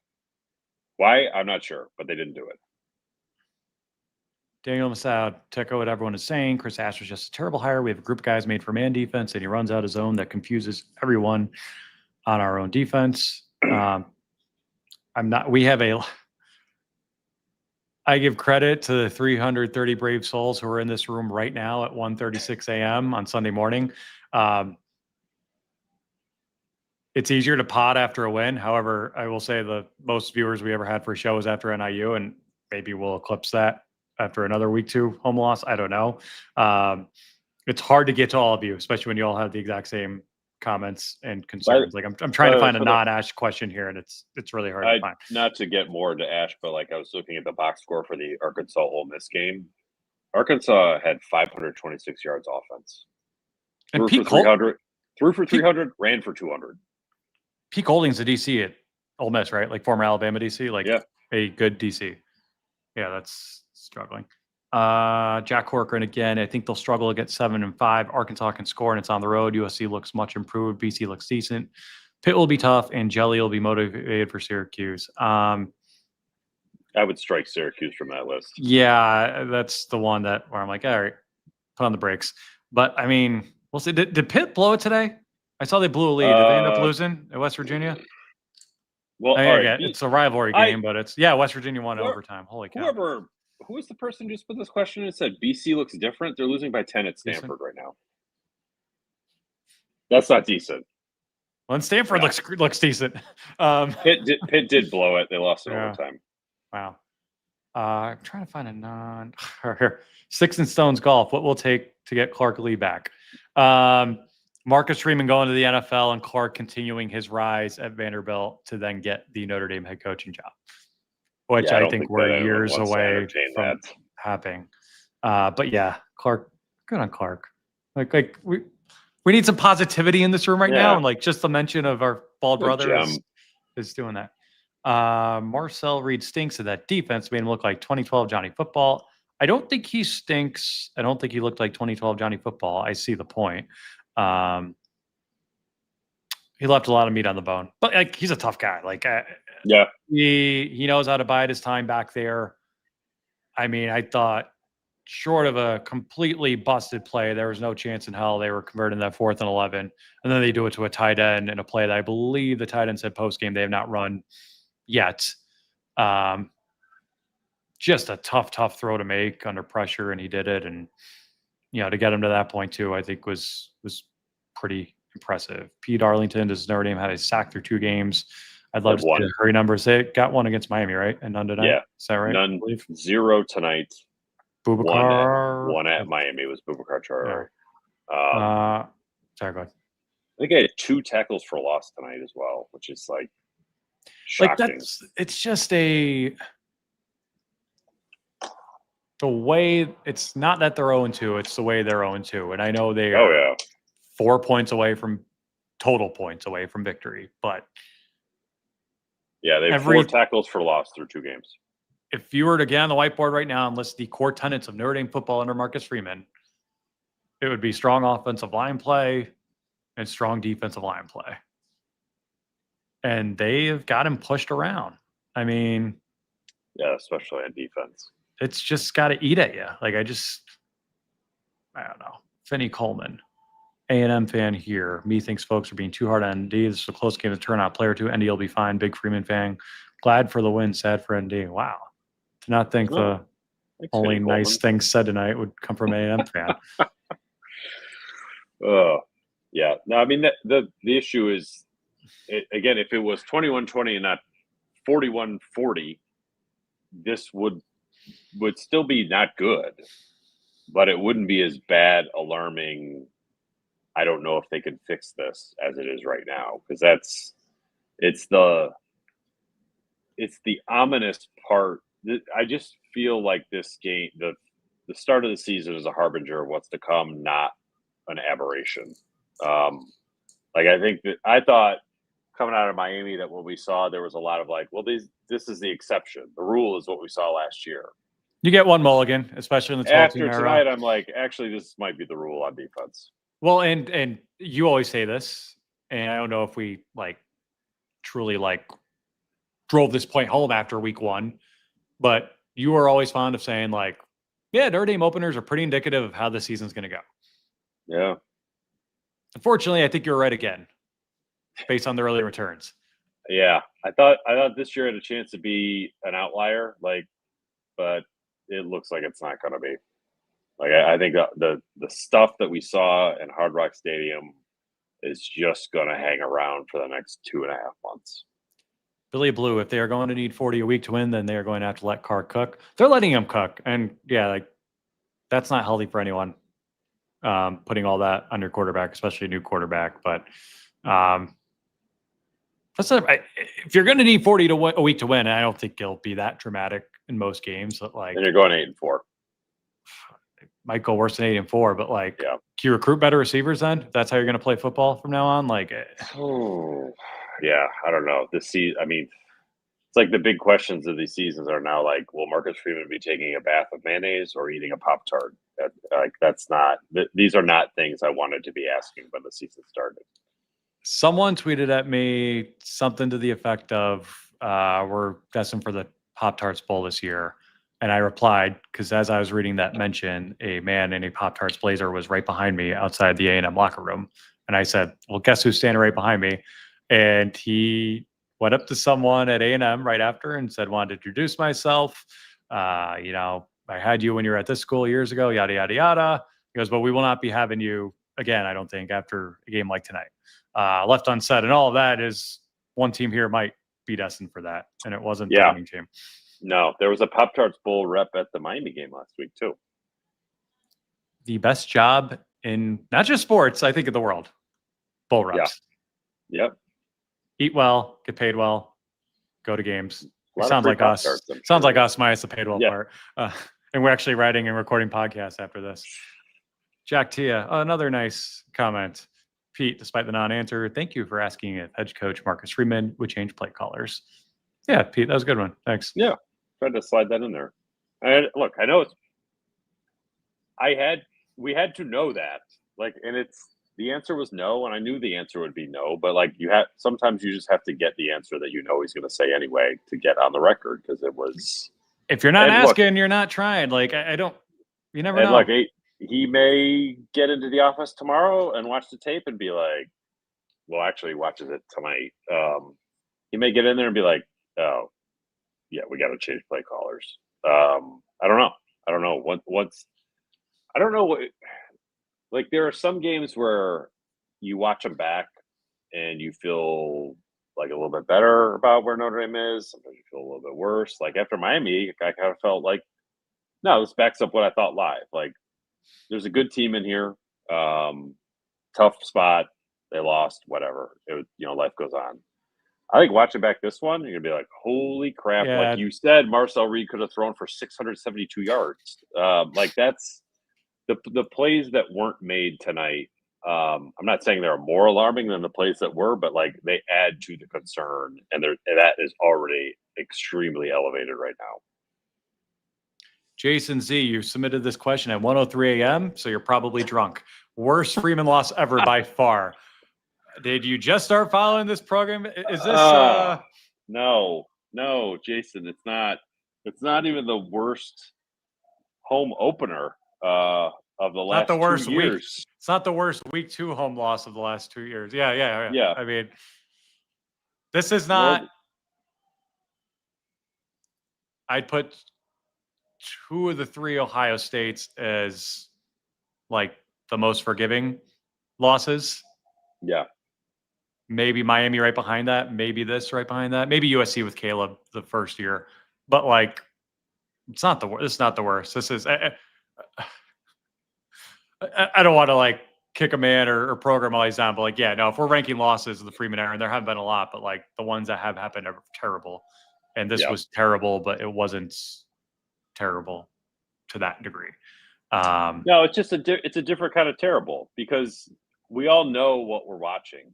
Why? I'm not sure, but they didn't do it. Daniel Massoud, to echo what everyone is saying, Chris Asher's just a terrible hire. We have a group of guys made for man defense, and he runs out his zone that confuses everyone on our own defense. I give credit to the 330 brave souls who are in this room right now at 1:36 a.m. on Sunday morning. It's easier to pod after a win. However, I will say the most viewers we ever had for a show was after NIU, and maybe we'll eclipse that after another week 2 home loss. I don't know. It's hard to get to all of you, especially when you all have the exact same comments and concerns. Like I'm trying to find a non-Ash question here, and it's really hard to find. Not to get more into Ash, but like I was looking at the box score for the Arkansas Ole Miss game. Arkansas had 526 yards offense. And threw for 300, ran for 200. Pete Golding's the DC at Ole Miss, right? Like former Alabama DC, like a good DC. Yeah, that's struggling. Jack Corcoran again. I think they'll struggle against 7 and 5. Arkansas can score, and it's on the road. USC looks much improved. BC looks decent. Pitt will be tough, and Jelly will be motivated for Syracuse. I would strike Syracuse from that list. Yeah, that's the one where I'm like, all right, put on the brakes. But I mean, we'll see. Did Pitt blow it today? I saw they blew a lead. Did they end up losing at West Virginia? Well, it's a rivalry game, but West Virginia won overtime. Holy cow! Who was the person who just put this question and said BC looks different? They're losing by 10 at Stanford right now. That's not decent. Well, and Stanford looks decent. Pitt did blow it. They lost in overtime. Wow. I'm trying to find a non. Here, Sticks and Stones Golf. What will it take to get Clark Lee back? Marcus Freeman going to the NFL and Clark continuing his rise at Vanderbilt to then get the Notre Dame head coaching job, which I think we're years away from happening. But yeah, Clark, good on Clark. Like we need some positivity in this room right now, and like just the mention of our bald brother is doing that. Marcel Reed stinks at that defense, made him look like 2012 Johnny Football. I don't think he stinks. I don't think he looked like 2012 Johnny Football. I see the point. He left a lot of meat on the bone, but like he's a tough guy. Like, he knows how to bide his time back there. I mean, I thought short of a completely busted play, there was no chance in hell they were converting that 4th and 11, and then they do it to a tight end in a play that I believe the tight end said post game they have not run yet. Just a tough throw to make under pressure, and he did it. And to get him to that point too, I think was pretty impressive. Pete Arlington, does Notre Dame have a sack through 2 games? I'd love to see the hurry numbers. They got 1 against Miami, right? And none tonight. Yeah, is that right? None. 0 tonight. Boubacar. One at Miami was Boubacar Traore. Sorry, go ahead. I think I had 2 tackles for loss tonight as well, which is like Shocking. It's just the way, it's not that they're 0-2, it's the way they're 0-2. And I know they are 4 points away from total points away from victory, but yeah, they have 4 tackles for loss through 2 games. If you were to get on the whiteboard right now and list the core tenets of Notre Dame football under Marcus Freeman, it would be strong offensive line play and strong defensive line play. And they have got him pushed around. I mean, yeah, especially on defense. It's just got to eat at you. Like, I don't know. Finney Coleman, A&M fan here. Me thinks folks are being too hard on ND. This is a close game to turn out. Player 2, ND will be fine. Big Freeman fan. Glad for the win. Sad for ND. Wow. Do not think the only nice things said tonight would come from A&M fan. Yeah. No, I mean, the issue is, again, if it was 21-20 and not 41-40, this would still be not good, but it wouldn't be as bad, alarming. I don't know if they could fix this as it is right now, because it's the ominous part. I just feel like this game, the start of the season is a harbinger of what's to come, not an aberration. I thought coming out of Miami that what we saw, there was a lot of like, well, this is the exception. The rule is what we saw last year. You get one mulligan, especially in the 12 After tonight, I'm like, actually, this might be the rule on defense. Well, and you always say this, and I don't know if we truly drove this point home after week 1, but you are always fond of saying yeah, Notre Dame openers are pretty indicative of how the season's going to go. Yeah. Unfortunately, I think you're right again, based on the early returns. Yeah, I thought this year had a chance to be an outlier, but it looks like it's not going to be. I think the stuff that we saw in Hard Rock Stadium is just going to hang around for the next 2.5 months. Billy Blue, if they are going to need 40 a week to win, then they are going to have to let Carr cook. They're letting him cook, and yeah, that's not healthy for anyone. Putting all that on your quarterback, especially a new quarterback. But if you're going to need 40 a week to win, I don't think it'll be that dramatic in most games. But and you're going 8-4. Might go worse than 8-4, but can you recruit better receivers then? If that's how you're going to play football from now on? Yeah, I don't know. This season, I mean, it's like the big questions of these seasons are now will Marcus Freeman be taking a bath of mayonnaise or eating a Pop-Tart? That's not. These are not things I wanted to be asking when the season started. Someone tweeted at me something to the effect of, we're destined for the Pop-Tarts Bowl this year. And I replied, because as I was reading that mention, a man in a Pop-Tarts blazer was right behind me outside the A&M locker room. And I said, well, guess who's standing right behind me? And he went up to someone at A&M right after and said, wanted to introduce myself. I had you when you were at this school years ago, yada, yada, yada. He goes, but we will not be having you again, I don't think, after a game like tonight. Left unsaid. And all of that is one team here might be destined for that. And it wasn't the winning team. No, there was a Pop-Tarts Bowl rep at the Miami game last week, too. The best job in not just sports, I think, in the world. Bowl reps. Yeah. Yep. Eat well, get paid well, go to games. Sounds like us. Sounds like us minus the paid well part. And we're actually writing and recording podcasts after this. Jack Tia, another nice comment. Pete, despite the non-answer, thank you for asking if head coach Marcus Freeman would change play callers. Yeah, Pete, that was a good one. Thanks. Yeah. Tried to slide that in there. And look, I know we had to know that. And the answer was no, and I knew the answer would be no, but sometimes you just have to get the answer that he's going to say anyway to get on the record, because it was. If you're not asking, you're not trying. You never know. He may get into the office tomorrow and watch the tape and be like, well, actually, he watches it tonight. He may get in there and be like, oh, yeah, we got to change play callers. I don't know. I don't know I don't know what. There are some games where you watch them back and you feel a little bit better about where Notre Dame is. Sometimes you feel a little bit worse. After Miami, I kind of felt no, this backs up what I thought live. There's a good team in here. Tough spot. They lost. Whatever. Life goes on. I think watching back this one, you're gonna be like, "Holy crap!" Yeah. Like you said, Marcel Reed could have thrown for 672 yards. Like that's the plays that weren't made tonight. I'm not saying they're more alarming than the plays that were, but like they add to the concern, and that is already extremely elevated right now. Jason Z, you submitted this question at 1:03 a.m., so you're probably drunk. Worst Freeman loss ever by far. Did you just start following this program? Is this No, Jason, it's not. It's not even the worst home opener of the not last the worst 2 week? years. It's not the worst week 2 home loss of the last 2 years. Yeah. Yeah. I mean, this is not. I'd put 2 of the 3 Ohio States as like the most forgiving losses. Yeah. Maybe Miami right behind that. Maybe this right behind that. Maybe USC with Caleb the first year. But like, it's not the worst. It's not the worst. This is. I don't want to like kick a man or program all these down, but like, yeah, no. If we're ranking losses of the Freeman era, and there haven't been a lot, but like the ones that have happened are terrible. And this was terrible, but it wasn't terrible to that degree. No, it's just it's a different kind of terrible because we all know what we're watching.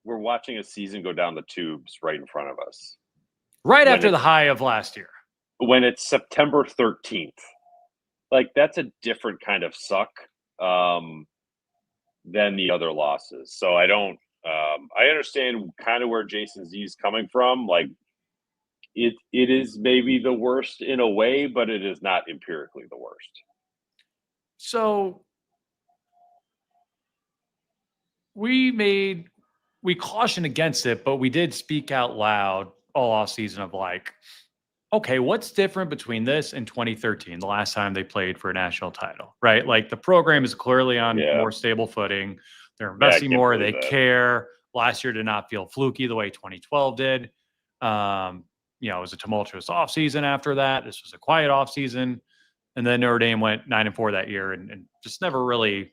We're watching a season go down the tubes right in front of us. Right after the high of last year. When it's September 13th. Like, that's a different kind of suck than the other losses. So I don't I understand kind of where Jason Z is coming from. Like, it is maybe the worst in a way, but it is not empirically the worst. So we cautioned against it, but we did speak out loud all off season of like, okay, what's different between this and 2013, the last time they played for a national title, right? Like the program is clearly on more stable footing. They're investing more. They care. Last year did not feel fluky the way 2012 did. It was a tumultuous offseason after that. This was a quiet offseason. And then Notre Dame went 9-4 that year and just never really, it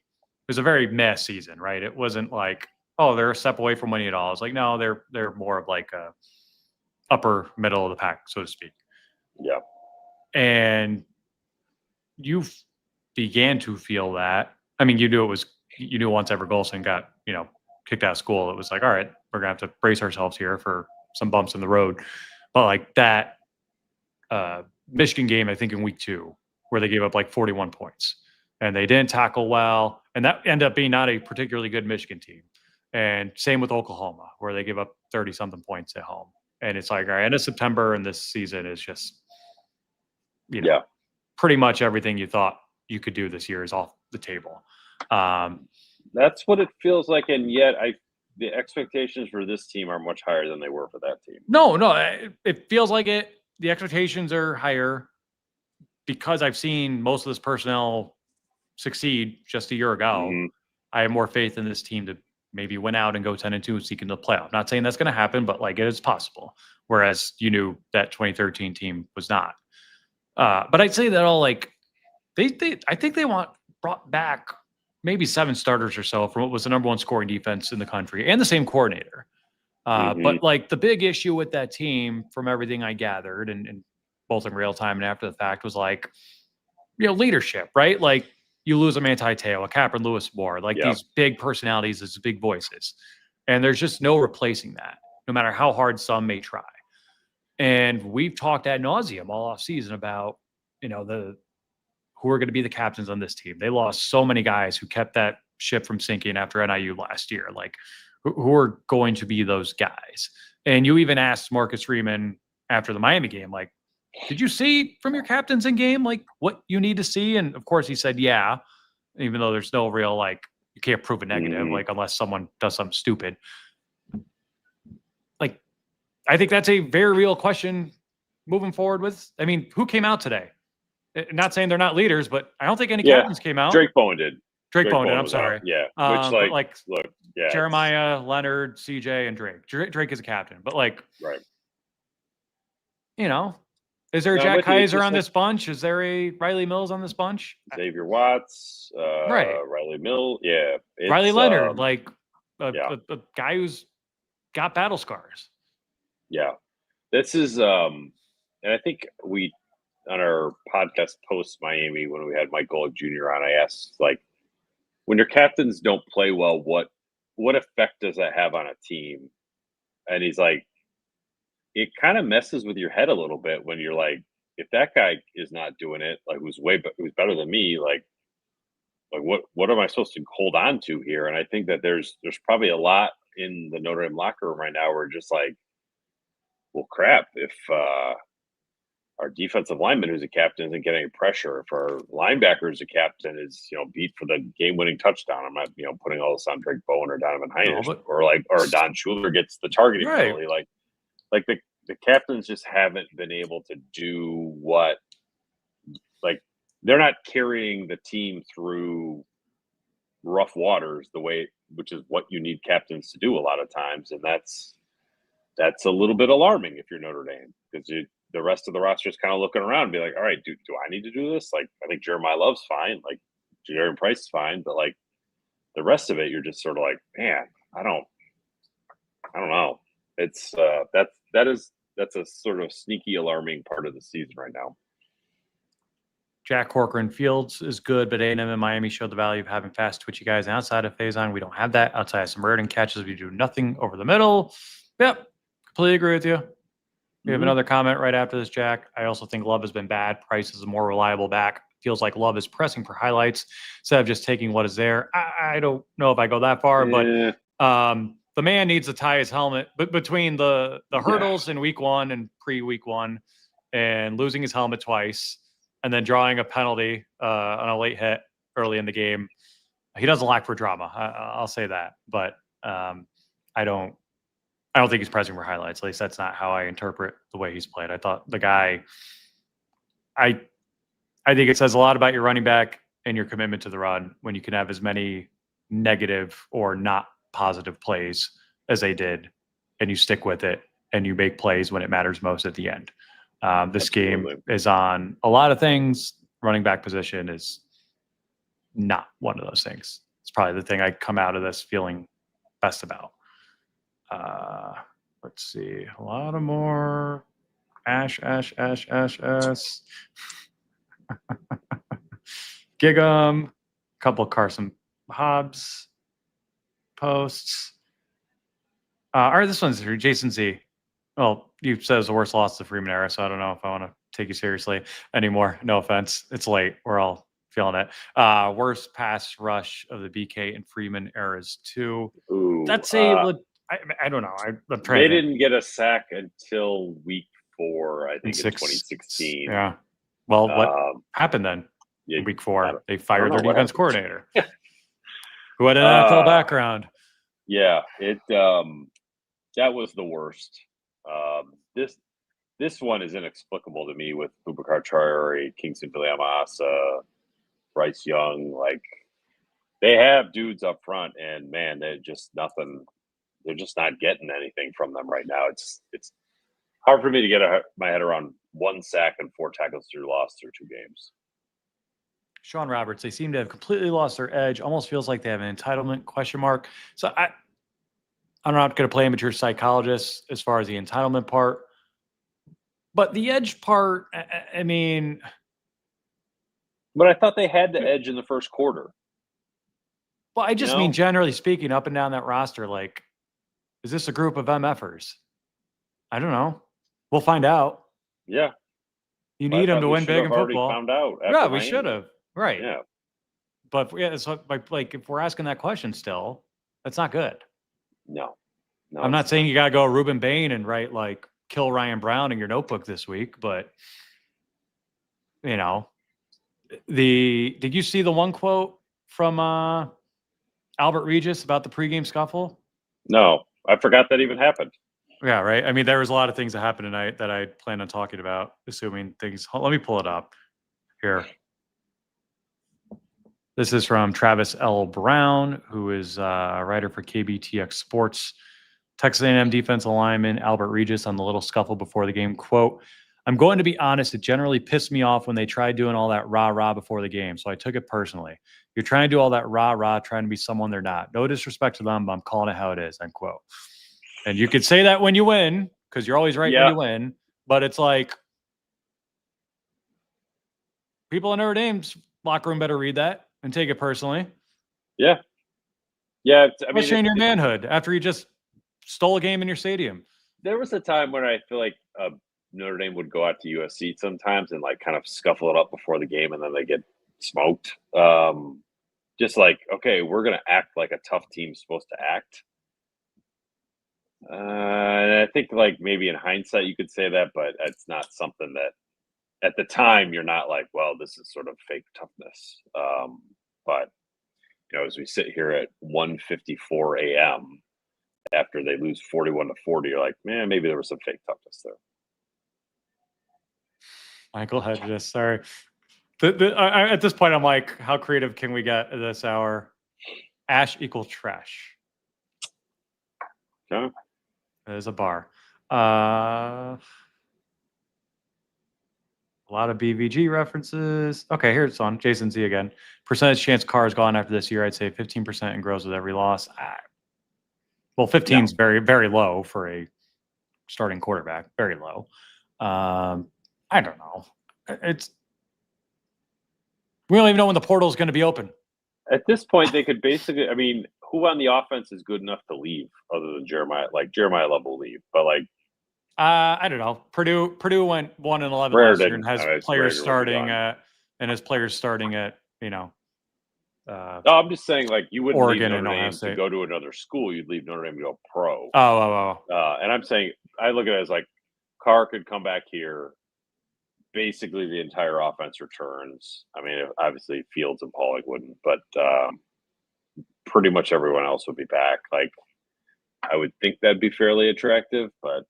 was a very meh season, right? It wasn't like, oh, they're a step away from winning it all. It's like, no, they're more of like a upper middle of the pack, so to speak. Yeah. And you began to feel that. I mean, you knew once Everett Golson got, kicked out of school, it was like, all right, we're going to have to brace ourselves here for some bumps in the road. But like that Michigan game, I think in week 2, where they gave up like 41 points and they didn't tackle well. And that ended up being not a particularly good Michigan team. And same with Oklahoma, where they give up 30 something points at home. And it's like, all right, end of September and this season is just, pretty much everything you thought you could do this year is off the table. That's what it feels like. And yet the expectations for this team are much higher than they were for that team. No, it feels like it. The expectations are higher because I've seen most of this personnel succeed just a year ago. Mm-hmm. I have more faith in this team to maybe win out and go 10-2 and seek into the playoff. Not saying that's going to happen, but like it is possible. Whereas you knew that 2013 team was not. But I'd say that all like I think they brought back maybe 7 starters or so from what was the number 1 scoring defense in the country and the same coordinator. But like the big issue with that team, from everything I gathered, and both in real time and after the fact, was like, leadership, right? Like you lose a Manti Te'o, a Capron Lewis Moore, like these big personalities, these big voices, and there's just no replacing that, no matter how hard some may try. And we've talked ad nauseum all off season about, who are going to be the captains on this team. They lost so many guys who kept that ship from sinking after NIU last year. Like, who are going to be those guys? And you even asked Marcus Freeman after the Miami game, like, did you see from your captains in game, like, what you need to see? And of course he said, yeah, even though there's no real, like, you can't prove a negative, like, unless someone does something stupid. Like, I think that's a very real question moving forward with, I mean, who came out today? Not saying they're not leaders, but I don't think any captains came out. Drake Bowen did. Drake Bowen did, I'm sorry. Out. Yeah. Which, look, Jeremiah, Leonard, CJ, and Drake. Drake is a captain. But, like, right. Is there a Jack Kaiser on this bunch? Is there a Riley Mills on this bunch? Xavier Watts, right. Riley Mills, yeah. Riley Leonard, a guy who's got battle scars. Yeah. This is and I think we on our podcast post Miami when we had Mike Golick Jr. on, I asked like when your captains don't play well, what effect does that have on a team? And he's like, it kind of messes with your head a little bit when you're like, if that guy is not doing it, like who's better than me, like what am I supposed to hold on to here? And I think that there's probably a lot in the Notre Dame locker room right now where just like, well, crap, if our defensive lineman who's a captain isn't getting any pressure, if our linebacker who's a captain is, beat for the game-winning touchdown, I'm not, putting all this on Drake Bowen or Donovan Heinisch, or Don Schuler gets the targeting penalty. Like the captains just haven't been able to do what, like, they're not carrying the team through rough waters the way, which is what you need captains to do a lot of times. And that's a little bit alarming if you're Notre Dame, because the rest of the roster is kind of looking around and be like, all right, do I need to do this? Like, I think Jeremiah Love's fine. Like, Jadarian Price is fine. But, like, the rest of it, you're just sort of like, man, I don't know. It's that's a sort of sneaky alarming part of the season right now. Jack Corcoran Fields is good, but A&M and Miami showed the value of having fast, twitchy guys outside of Faison. We don't have that. Outside of some Raritan catches, we do nothing over the middle. Yep, completely agree with you. We have another comment right after this, Jack. I also think Love has been bad. Price is a more reliable back. Feels like Love is pressing for highlights instead of just taking what is there. I don't know if I go that far, but the man needs to tie his helmet. But between the hurdles in week one and pre-week one and losing his helmet twice and then drawing a penalty on a late hit early in the game, he doesn't lack for drama. I'll say that. But I don't think he's pressing for highlights. At least that's not how I interpret the way he's played. I thought the guy, I think it says a lot about your running back and your commitment to the run when you can have as many negative or not positive plays as they did, and you stick with it and you make plays when it matters most at the end. This game is on a lot of things. Running back position is not one of those things. It's probably the thing I come out of this feeling best about. Let's see. A lot of more Ash. Gig'em. Couple Carson Hobbs posts. All right, this one's through Jason Z. Well, you said it was the worst loss to Freeman era, so I don't know if I want to take you seriously anymore. No offense. It's late. We're all feeling it. Worst pass rush of the BK and Freeman eras too. Ooh, that's I don't know. I'm trying. They didn't get a sack until week 4, I think, in 2016. Yeah. Well, what happened then? In week 4, they fired their defense coordinator, who had an NFL background. Yeah, that was the worst. This one is inexplicable to me with Boubacar Traore, Kingston Viliamasa, Bryce Young. Like, they have dudes up front, and man, they're just nothing. They're just not getting anything from them right now. It's hard for me to get my head around 1 sack and 4 tackles through loss through 2 games. Sean Roberts, they seem to have completely lost their edge. Almost feels like they have an entitlement ? So I'm not going to play amateur psychologist as far as the entitlement part, but the edge part, I mean. But I thought they had the edge in the first quarter. Well, I just mean, generally speaking, up and down that roster, like, is this a group of MFers? I don't know. We'll find out. Yeah. You need them to win big in football. Found out. Yeah, we should have. Right. Yeah. But yeah, so like if we're asking that question still, that's not good. No. I'm not saying you got to go Ruben Bain and write like kill Ryan Brown in your notebook this week, but did you see the one quote from Albert Regis about the pregame scuffle? No, I forgot that even happened. Yeah, right. I mean, there was a lot of things that happened tonight that I plan on talking about, assuming things. Let me pull it up here. This is from Travis L. Brown, who is a writer for KBTX Sports. Texas A&M defensive lineman Albert Regis on the little scuffle before the game. Quote, I'm going to be honest, it generally pissed me off when they tried doing all that rah-rah before the game, so I took it personally. You're trying to do all that rah-rah, trying to be someone they're not. No disrespect to them, but I'm calling it how it is, unquote. And you could say that when you win, because you're always right Yeah. when you win. But it's like people in Notre Dame's locker room better read that and take it personally. Yeah. Yeah. Question your manhood after you just stole a game in your stadium. There was a time when I feel like Notre Dame would go out to USC sometimes and like kind of scuffle it up before the game, and then they get smoked. Just like, okay, we're going to act like a tough team's supposed to act. And I think like maybe in hindsight you could say that, but it's not something that at the time you're not like, well, this is sort of fake toughness. But as we sit here at 1:54 a.m. after they lose 41-40, you're like, man, maybe there was some fake toughness there. Michael Hedges, sorry. At this point, I'm like, how creative can we get this hour? Ash equals trash. Okay. There's a bar. A lot of BVG references. Okay, here's one. Jason Z again. Percentage chance Carr is gone after this year. I'd say 15% and grows with every loss. Well, 15 is very, very low for a starting quarterback. Very low. I don't know. We don't even know when the portal is going to be open. At this point, they could basically, who on the offense is good enough to leave other than Jeremiah? Like, Jeremiah Love will leave, but like, I don't know. Purdue went 1-11 last year and has players starting at, I'm just saying, like, you wouldn't Oregon leave Notre and Dame Ohio to go to another school. You'd leave Notre Dame to go pro. And I'm saying, I look at it as like, Carr could come back here. Basically, the entire offense returns. Obviously, Fields and Pauling wouldn't, but pretty much everyone else would be back. Like, I would think that'd be fairly attractive, but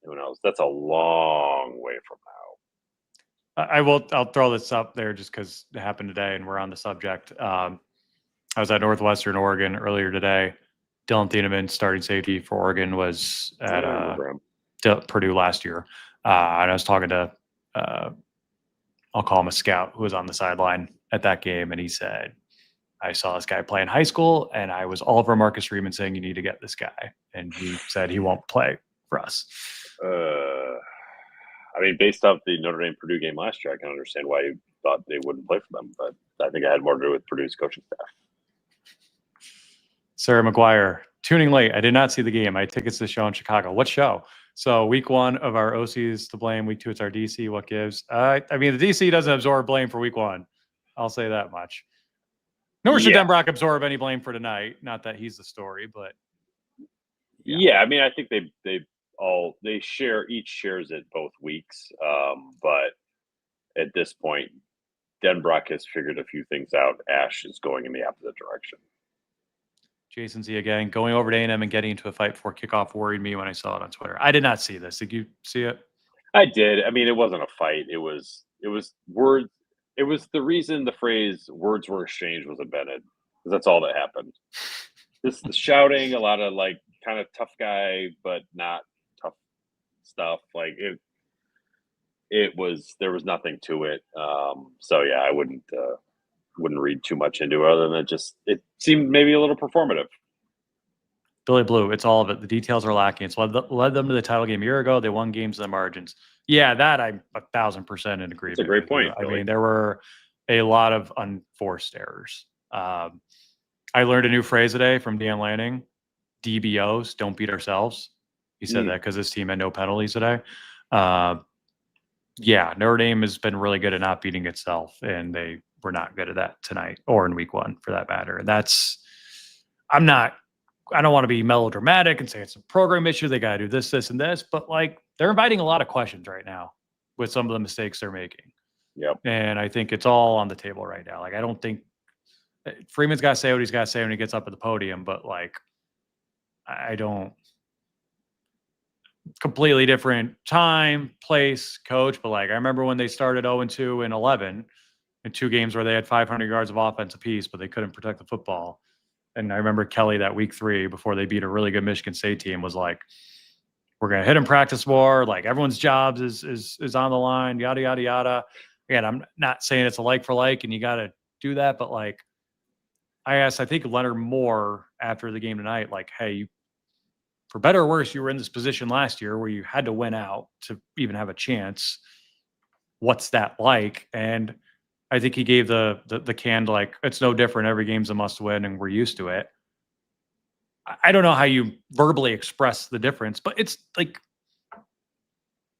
who knows? That's a long way from now. I'll throw this up there just because it happened today and we're on the subject. I was at Northwestern Oregon earlier today. Dylan Thieneman, starting safety for Oregon, was at Purdue last year. And I was talking to, I'll call him a scout who was on the sideline at that game. And he said, I saw this guy play in high school and I was all over Marcus Freeman saying, you need to get this guy. And he said he won't play for us. Based off the Notre Dame Purdue game last year, I can understand why you thought they wouldn't play for them, but I think it had more to do with Purdue's coaching staff. Sarah McGuire, tuning late. I did not see the game. I had tickets to the show in Chicago. What show? So week 1 of our OCs to blame. Week 2, it's our DC. What gives? The DC doesn't absorb blame for week 1. I'll say that much. Nor should Denbrock absorb any blame for tonight. Not that he's the story, but I think each shares it both weeks. But at this point, Denbrock has figured a few things out. Ash is going in the opposite direction. Jason Z again, going over to A&M and getting into a fight before kickoff worried me when I saw it on Twitter. I did not see this. Did you see it? I did. It wasn't a fight. It was words. It was the reason the phrase "words were exchanged" was invented, because that's all that happened. Just the shouting, a lot of like kind of tough guy, but not tough stuff. Like there was nothing to it. I wouldn't read too much into it other than it seemed maybe a little performative. Billy Blue, it's all of it. The details are lacking. It's led them to the title game a year ago. They won games in the margins. Yeah, that I'm 1,000% in agreement. That's a great point. There were a lot of unforced errors. I learned a new phrase today from Dan Lanning. DBOs, don't beat ourselves. He said that because his team had no penalties today. Notre Dame has been really good at not beating itself, and they were not good at that tonight or in week 1 for that matter. And I don't want to be melodramatic and say it's a program issue. They got to do this, this, and this, but like they're inviting a lot of questions right now with some of the mistakes they're making. Yep. And I think it's all on the table right now. Like, I don't think Freeman's got to say what he's got to say when he gets up at the podium, but like, I don't completely different time, place, coach. But like, I remember when they started 0-2 and 11 in 2 games where they had 500 yards of offense apiece, but they couldn't protect the football. And I remember Kelly that week 3 before they beat a really good Michigan State team was like, we're going to hit him practice more. Like everyone's jobs is on the line, yada, yada, yada. Again, I'm not saying it's a like for like and you got to do that. But like I think Leonard Moore after the game tonight, like, hey, for better or worse, you were in this position last year where you had to win out to even have a chance. What's that like? And I think he gave the canned, like, it's no different. Every game's a must win and we're used to it. I don't know how you verbally express the difference, but it's like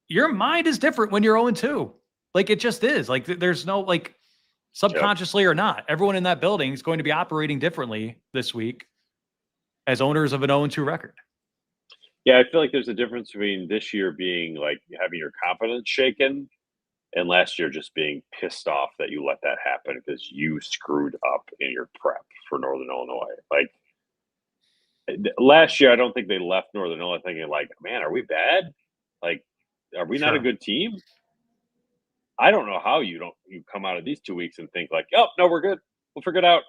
your mind is different when you're 0-2. Like, it just is. Like, there's no, like, subconsciously or not, everyone in that building is going to be operating differently this week as owners of an 0-2 record. Yeah, I feel like there's a difference between this year being like having your confidence shaken and last year just being pissed off that you let that happen because you screwed up in your prep for Northern Illinois. Like, last year, I don't think they left Northern Illinois thinking like, man, are we bad? Like, are we not a good team? I don't know how you come out of these 2 weeks and think like, oh, no, we're good. We'll figure it out.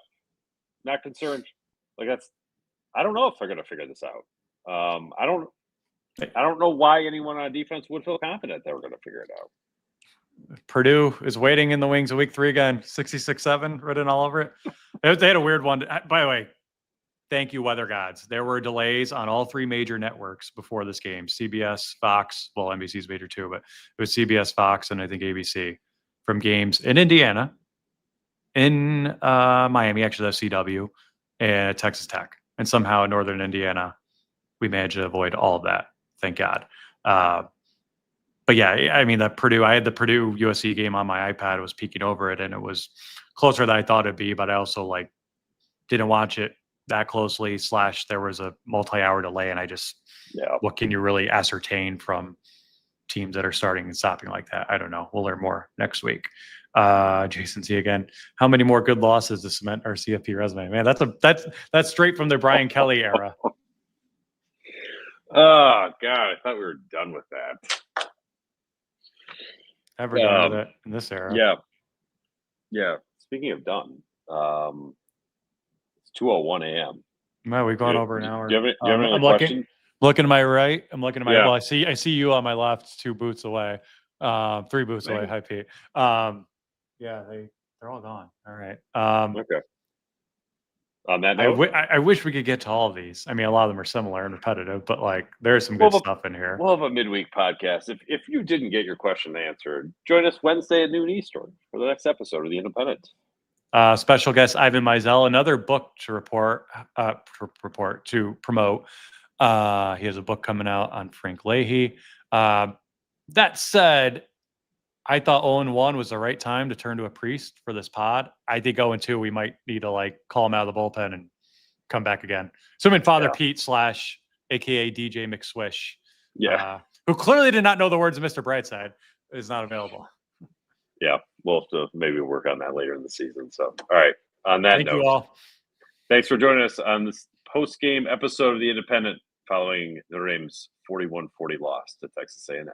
Not concerned. Like, I don't know if they're going to figure this out. I don't know why anyone on defense would feel confident they were going to figure it out. Purdue is waiting in the wings of week 3 again, 66-7 written all over it. They had a weird one. By the way, thank you, weather gods. There were delays on all 3 major networks before this game. CBS, Fox, well, NBC's major too, but it was CBS, Fox, and I think ABC from games in Indiana, in Miami, actually that's CW, and Texas Tech. And somehow in Northern Indiana, we managed to avoid all of that. Thank God. But yeah, I mean, I had the Purdue USC game on my iPad. I was peeking over it, and it was closer than I thought it'd be, but I also like didn't watch it that closely. / there was a multi-hour delay, and I just, what can you really ascertain from teams that are starting and stopping like that? I don't know. We'll learn more next week. Jason C again. How many more good losses to cement our CFP resume? Man, that's straight from the Brian Kelly era. Oh God, I thought we were done with that. Ever done with it in this era? Yeah. Speaking of done, it's 2:01 a.m. No, we've gone over an hour. Do you have any questions? Looking to my right. I'm looking to my well. I see you on my left, 2 booths away, 3 booths away. Hi, Pete. Yeah, they're all gone. All right. Okay. On that note, I wish we could get to all of these. I mean, a lot of them are similar and repetitive, but like there's some good stuff in here. We'll have a midweek podcast. If you didn't get your question answered, join us Wednesday at noon Eastern for the next episode of The Independent. Special guest Ivan Mizell, another book to promote. He has a book coming out on Frank Leahy. That said, I thought 0-1 was the right time to turn to a priest for this pod. I think 0-2, we might need to like call him out of the bullpen and come back again. Assuming Father Pete / AKA DJ McSwish, who clearly did not know the words of Mr. Brightside, is not available. Yeah, we'll have to maybe work on that later in the season. So, all right. On that note, thank you all. Thanks for joining us on this post-game episode of The Independent following Notre Dame's 41-40 loss to Texas A&M.